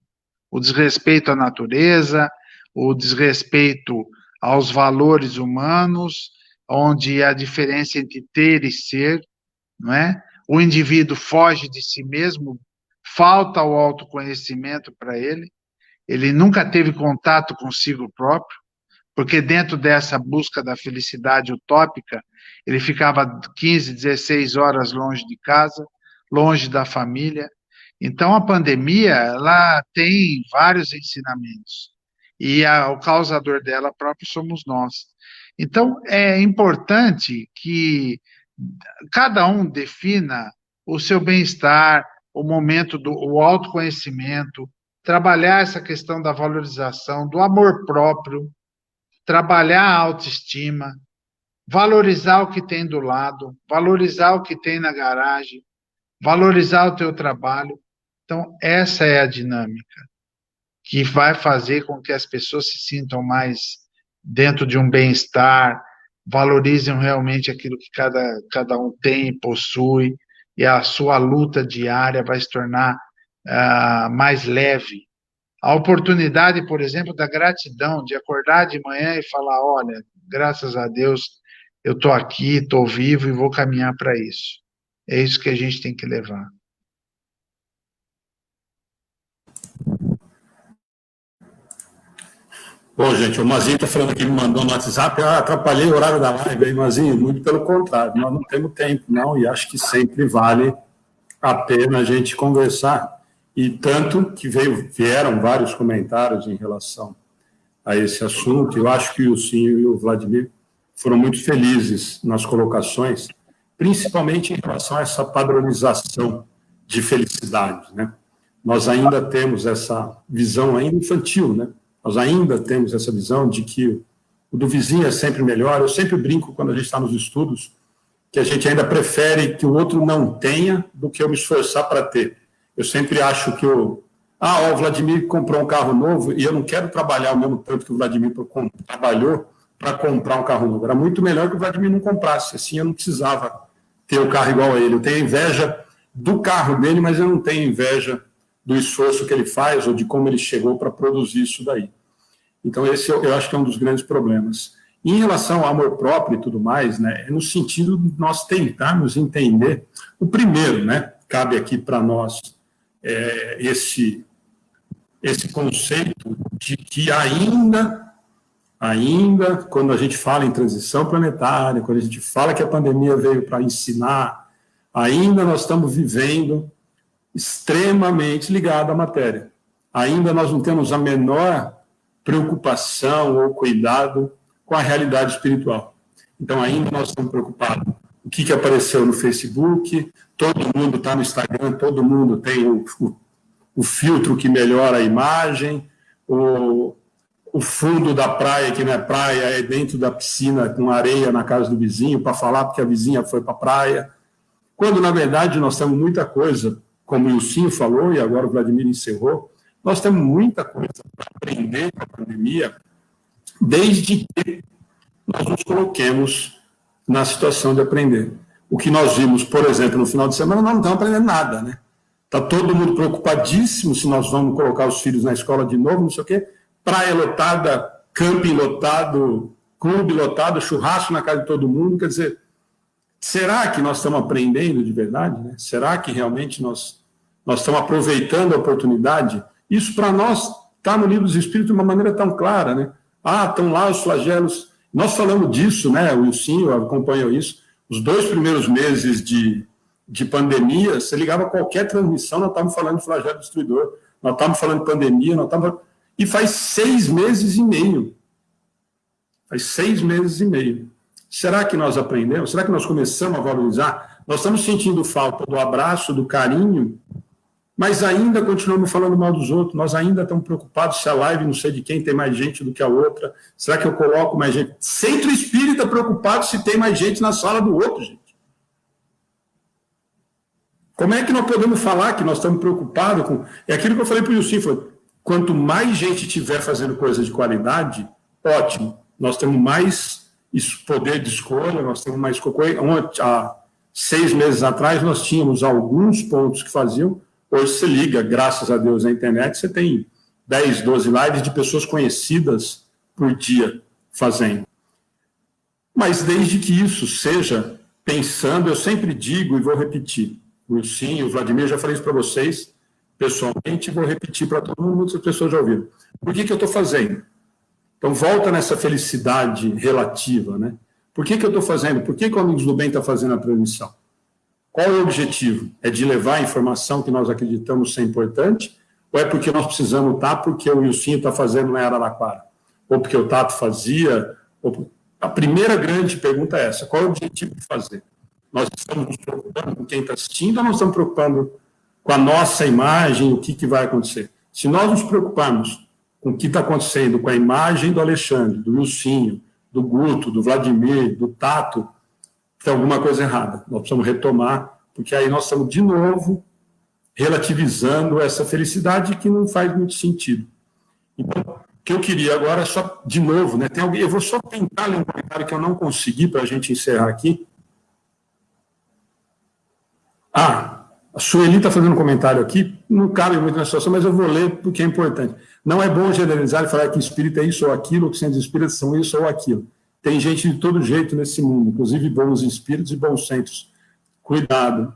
O desrespeito à natureza, o desrespeito aos valores humanos, onde a diferença entre ter e ser, não é? O indivíduo foge de si mesmo, falta o autoconhecimento para ele, ele nunca teve contato consigo próprio, porque dentro dessa busca da felicidade utópica, ele ficava 15, 16 horas longe de casa, longe da família. Então, a pandemia, ela tem vários ensinamentos, e o causador dela próprio somos nós. Então, é importante que cada um defina o seu bem-estar, o momento o autoconhecimento, trabalhar essa questão da valorização, do amor próprio, trabalhar a autoestima, valorizar o que tem do lado, valorizar o que tem na garagem, valorizar o teu trabalho. Então, essa é a dinâmica que vai fazer com que as pessoas se sintam mais dentro de um bem-estar, valorizem realmente aquilo que cada um tem e possui, e a sua luta diária vai se tornar mais leve. A oportunidade, por exemplo, da gratidão, de acordar de manhã e falar, olha, graças a Deus, eu estou aqui, estou vivo e vou caminhar para isso. É isso que a gente tem que levar. Bom, gente, o Mazinho está falando aqui, me mandou no WhatsApp, atrapalhei o horário da live, aí, Mazinho, muito pelo contrário, nós não temos tempo, não, e acho que sempre vale a pena a gente conversar, e tanto que vieram vários comentários em relação a esse assunto, eu acho que o Sim e o Vladimir foram muito felizes nas colocações, principalmente em relação a essa padronização de felicidade, né? Nós ainda temos essa visão ainda infantil, né? Nós ainda temos essa visão de que o do vizinho é sempre melhor. Eu sempre brinco, quando a gente está nos estudos, que a gente ainda prefere que o outro não tenha do que eu me esforçar para ter. Eu sempre acho que o Vladimir comprou um carro novo e eu não quero trabalhar o mesmo tanto que o Vladimir trabalhou para comprar um carro novo. Era muito melhor que o Vladimir não comprasse, assim eu não precisava ter o carro igual a ele. Eu tenho inveja do carro dele, mas eu não tenho inveja do esforço que ele faz ou de como ele chegou para produzir isso daí. Então, esse eu acho que é um dos grandes problemas. Em relação ao amor próprio e tudo mais, né, é no sentido de nós tentarmos entender. O primeiro, né, cabe aqui para nós esse conceito de que ainda, quando a gente fala em transição planetária, quando a gente fala que a pandemia veio para ensinar, ainda nós estamos vivendo extremamente ligado à matéria. Ainda nós não temos a menor preocupação ou cuidado com a realidade espiritual. Então, ainda nós estamos preocupados. O que apareceu no Facebook, todo mundo está no Instagram, todo mundo tem o filtro que melhora a imagem, o fundo da praia, que não é praia, é dentro da piscina com areia na casa do vizinho, para falar porque a vizinha foi para a praia. Quando, na verdade, nós temos muita coisa, como o Ilcinho falou, e agora o Vladimir encerrou, nós temos muita coisa para aprender com a pandemia, desde que nós nos coloquemos na situação de aprender. O que nós vimos, por exemplo, no final de semana, nós não estamos aprendendo nada, né? Está todo mundo preocupadíssimo se nós vamos colocar os filhos na escola de novo, não sei o quê, praia lotada, camping lotado, clube lotado, churrasco na casa de todo mundo, quer dizer, será que nós estamos aprendendo de verdade, né? Será que realmente nós estamos aproveitando a oportunidade? Isso, para nós, está no Livro dos Espíritos de uma maneira tão clara, né? Estão lá os flagelos. Nós falamos disso, né? O Ilcinho acompanhou isso. Os 2 primeiros meses de pandemia, você ligava qualquer transmissão, nós estávamos falando de flagelo destruidor, nós estávamos falando de pandemia, e faz 6 meses e meio. Faz 6 meses e meio. Será que nós aprendemos? Será que nós começamos a valorizar? Nós estamos sentindo falta do abraço, do carinho, mas ainda continuamos falando mal dos outros, nós ainda estamos preocupados se a live não sei de quem tem mais gente do que a outra, será que eu coloco mais gente? Centro Espírita preocupado se tem mais gente na sala do outro, gente. Como é que nós podemos falar que nós estamos preocupados com... É aquilo que eu falei para o Ilcinho, quanto mais gente estiver fazendo coisa de qualidade, ótimo, nós temos mais poder de escolha, nós temos mais... 6 meses atrás, nós tínhamos alguns pontos que faziam. Hoje você liga, graças a Deus, na internet, você tem 10, 12 lives de pessoas conhecidas por dia fazendo. Mas desde que isso seja pensando, eu sempre digo e vou repetir, o Wilson, o Vladimir, eu já falei isso para vocês pessoalmente, vou repetir para todo mundo, muitas pessoas já ouviram. Por que eu estou fazendo? Então, volta nessa felicidade relativa, né? Por que eu estou fazendo? Por que o Amigos do Bem está fazendo a transmissão? Qual é o objetivo? É de levar a informação que nós acreditamos ser importante? Ou é porque nós precisamos estar, porque o Wilson está fazendo na Araraquara? Ou porque o Tato fazia? A primeira grande pergunta é essa: qual é o objetivo de fazer? Nós estamos nos preocupando com quem está assistindo ou nós estamos preocupando com a nossa imagem, o que vai acontecer? Se nós nos preocuparmos com o que está acontecendo com a imagem do Alexandre, do Wilson, do Guto, do Vladimir, do Tato, tem alguma coisa errada. Nós precisamos retomar, porque aí nós estamos, de novo, relativizando essa felicidade que não faz muito sentido. Então, o que eu queria agora é só, de novo, né, eu vou só tentar ler um comentário que eu não consegui para a gente encerrar aqui. A Sueli está fazendo um comentário aqui, não cabe muito na situação, mas eu vou ler porque é importante. Não é bom generalizar e falar que espírita é isso ou aquilo, que centros espíritas são isso ou aquilo. Tem gente de todo jeito nesse mundo, inclusive bons espíritos e bons centros. Cuidado.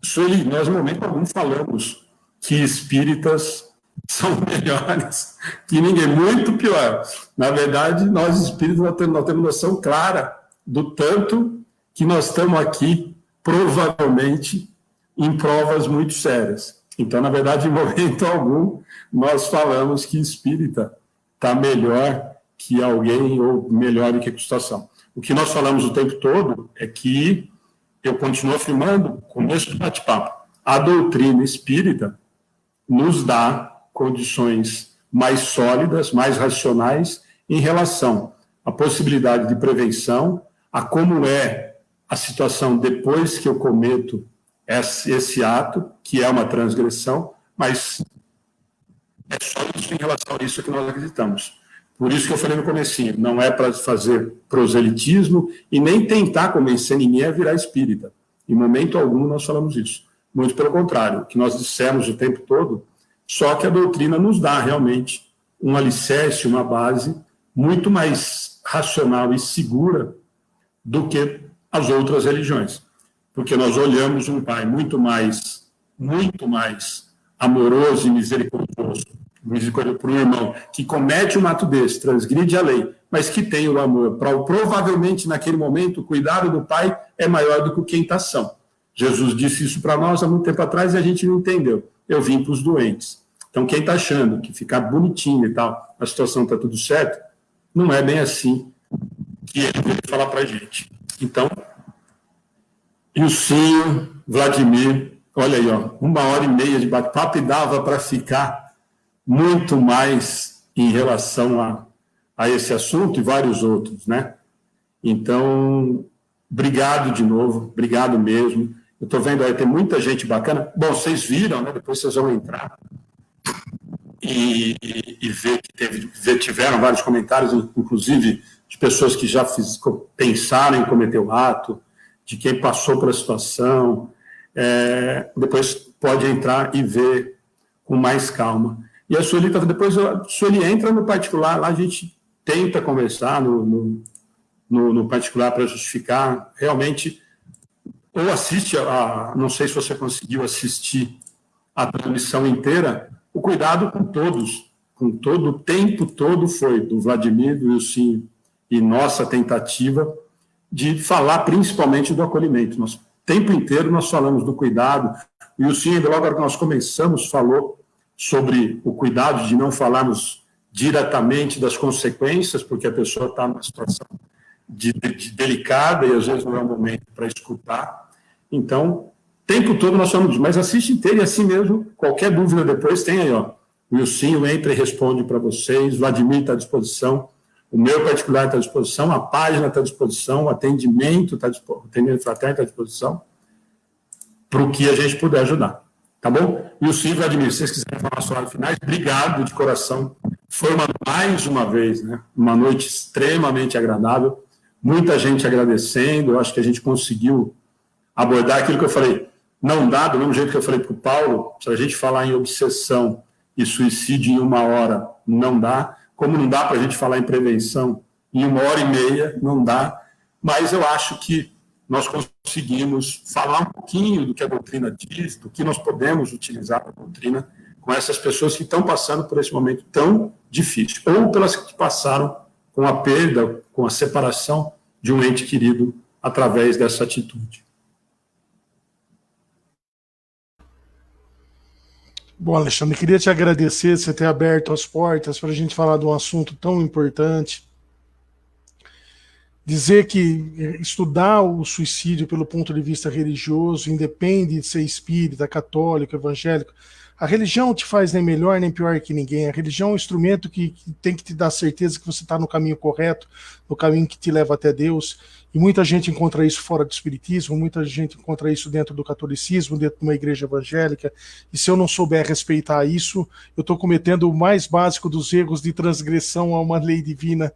Sueli, nós, no momento algum, falamos que espíritas são melhores que ninguém, muito pior. Na verdade, nós espíritas nós temos noção clara do tanto que nós estamos aqui, provavelmente, em provas muito sérias. Então, na verdade, em momento algum, nós falamos que espírita está melhor que alguém ou melhor do que a situação. O que nós falamos o tempo todo é que, eu continuo afirmando, começo do bate-papo, a doutrina espírita nos dá condições mais sólidas, mais racionais, em relação à possibilidade de prevenção, a como é a situação depois que eu cometo esse ato, que é uma transgressão, mas é só isso em relação a isso que nós acreditamos. Por isso que eu falei no comecinho, não é para fazer proselitismo e nem tentar convencer ninguém a virar espírita. Em momento algum nós falamos isso. Muito pelo contrário, o que nós dissemos o tempo todo, só que a doutrina nos dá realmente um alicerce, uma base muito mais racional e segura do que as outras religiões. Porque nós olhamos um pai muito mais amoroso e misericordioso para o irmão, que comete um ato desse, transgride a lei, mas que tem o amor. Provavelmente, naquele momento, o cuidado do pai é maior do que o quentação. Jesus disse isso para nós há muito tempo atrás e a gente não entendeu. Eu vim para os doentes. Então, quem está achando que ficar bonitinho e tal, a situação está tudo certo, não é bem assim que ele veio falar para a gente. Então, Wilson, Vladimir, olha aí, ó, 1h30 de bate-papo e dava para ficar muito mais em relação a esse assunto e vários outros, né? Então, obrigado de novo, obrigado mesmo. Eu estou vendo aí, tem muita gente bacana. Bom, vocês viram, né? Depois vocês vão entrar e ver que tiveram vários comentários, inclusive de pessoas que já pensaram em cometer o ato, de quem passou pela situação. Depois pode entrar e ver com mais calma. E a Sueli, depois a Sueli entra no particular, lá a gente tenta conversar no particular para justificar, realmente, ou assiste, não sei se você conseguiu assistir a transmissão inteira, o cuidado com todos, com todo o tempo todo foi do Vladimir, do Wilson e nossa tentativa de falar principalmente do acolhimento. O tempo inteiro nós falamos do cuidado. O Wilson, logo que nós começamos, falou sobre o cuidado de não falarmos diretamente das consequências, porque a pessoa está numa situação de delicada e às vezes não é o momento para escutar. Então, o tempo todo nós falamos disso, mas assiste inteiro e assim mesmo, qualquer dúvida depois tem aí, ó. O Wilson entra e responde para vocês, o Vladimir está à disposição, o meu particular está à disposição, a página está à disposição, o atendimento fraterno está à disposição, para o que a gente puder ajudar. Tá bom? E o Silvio, Vladimir, se vocês quiserem falar as palavras finais, obrigado de coração. Foi mais uma vez, né? Uma noite extremamente agradável, muita gente agradecendo, eu acho que a gente conseguiu abordar aquilo que eu falei, não dá, do mesmo jeito que eu falei para o Paulo, se a gente falar em obsessão e suicídio em 1 hora, não dá, como não dá para a gente falar em prevenção em 1h30, não dá, mas eu acho que nós conseguimos falar um pouquinho do que a doutrina diz, do que nós podemos utilizar a doutrina com essas pessoas que estão passando por esse momento tão difícil, ou pelas que passaram com a perda, com a separação de um ente querido através dessa atitude. Bom, Alexandre, queria te agradecer você ter aberto as portas para a gente falar de um assunto tão importante. Dizer que estudar o suicídio pelo ponto de vista religioso, independe de ser espírita, católico, evangélico, a religião te faz nem melhor nem pior que ninguém. A religião é um instrumento que tem que te dar certeza que você está no caminho correto, no caminho que te leva até Deus. E muita gente encontra isso fora do espiritismo, muita gente encontra isso dentro do catolicismo, dentro de uma igreja evangélica. E se eu não souber respeitar isso, eu estou cometendo o mais básico dos erros de transgressão a uma lei divina,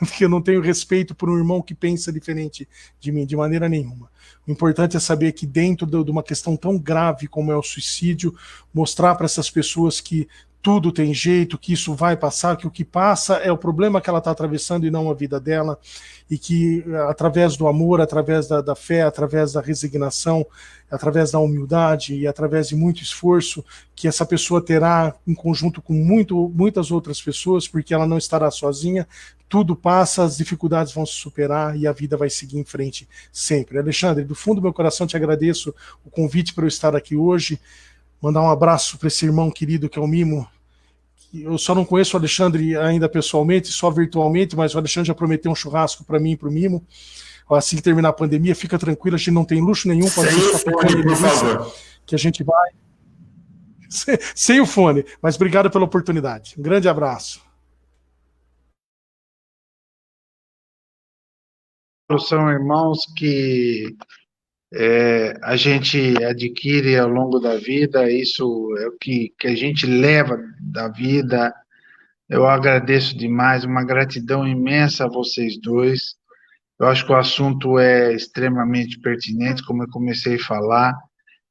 porque eu não tenho respeito por um irmão que pensa diferente de mim, de maneira nenhuma. O importante é saber que dentro de uma questão tão grave como é o suicídio, mostrar para essas pessoas que tudo tem jeito, que isso vai passar, que o que passa é o problema que ela está atravessando e não a vida dela, e que através do amor, através da fé, através da resignação, através da humildade e através de muito esforço, que essa pessoa terá em conjunto com muitas outras pessoas, porque ela não estará sozinha, tudo passa, as dificuldades vão se superar e a vida vai seguir em frente sempre. Alexandre, do fundo do meu coração te agradeço o convite para eu estar aqui hoje, mandar um abraço para esse irmão querido que é o Mimo. Eu só não conheço o Alexandre ainda pessoalmente, só virtualmente, mas o Alexandre já prometeu um churrasco para mim e para o Mimo. Assim que terminar a pandemia, fica tranquilo, a gente não tem luxo nenhum. Sem o fone, por favor. Que a gente vai. Sem o fone, mas obrigado pela oportunidade. Um grande abraço. São irmãos que a gente adquire ao longo da vida, isso é o que a gente leva da vida. Eu agradeço demais, uma gratidão imensa a vocês dois. Eu acho que o assunto é extremamente pertinente, como eu comecei a falar.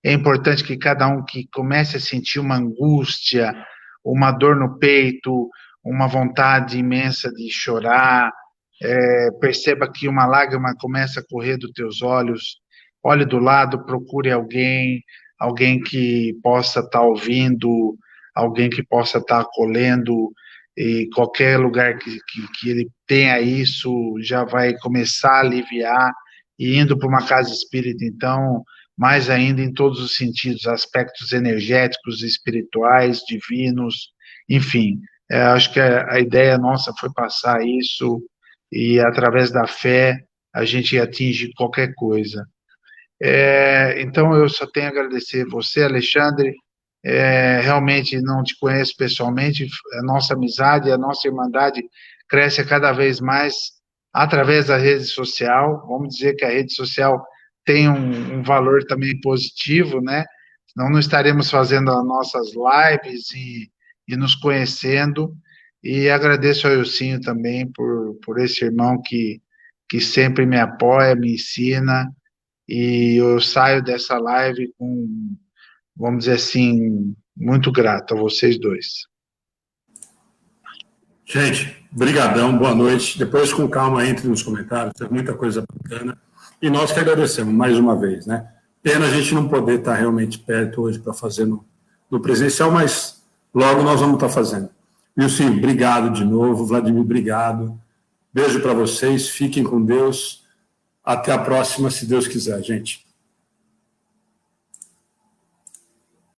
É importante que cada um que comece a sentir uma angústia, uma dor no peito, uma vontade imensa de chorar, perceba que uma lágrima começa a correr dos teus olhos, olhe do lado, procure alguém que possa estar ouvindo, alguém que possa estar acolhendo, e qualquer lugar que ele tenha isso, já vai começar a aliviar, e indo para uma casa espírita, então, mais ainda em todos os sentidos, aspectos energéticos, espirituais, divinos, enfim, acho que a ideia nossa foi passar isso, e através da fé a gente atinge qualquer coisa. Então eu só tenho a agradecer você, Alexandre, realmente não te conheço pessoalmente, a nossa amizade, a nossa irmandade cresce cada vez mais através da rede social. Vamos dizer que a rede social tem um valor também positivo, né? Senão não estaremos fazendo as nossas lives e nos conhecendo. E agradeço ao Ilcinho também por esse irmão que sempre me apoia, me ensina, e eu saio dessa live com, vamos dizer assim, muito grato a vocês dois. Gente, brigadão, boa noite. Depois, com calma, entre nos comentários, tem muita coisa bacana. E nós que agradecemos mais uma vez, né? Pena a gente não poder estar realmente perto hoje para fazer no presencial, mas logo nós vamos estar fazendo. Wilson, obrigado de novo. Vladimir, obrigado. Beijo para vocês, fiquem com Deus. Até a próxima, se Deus quiser, gente.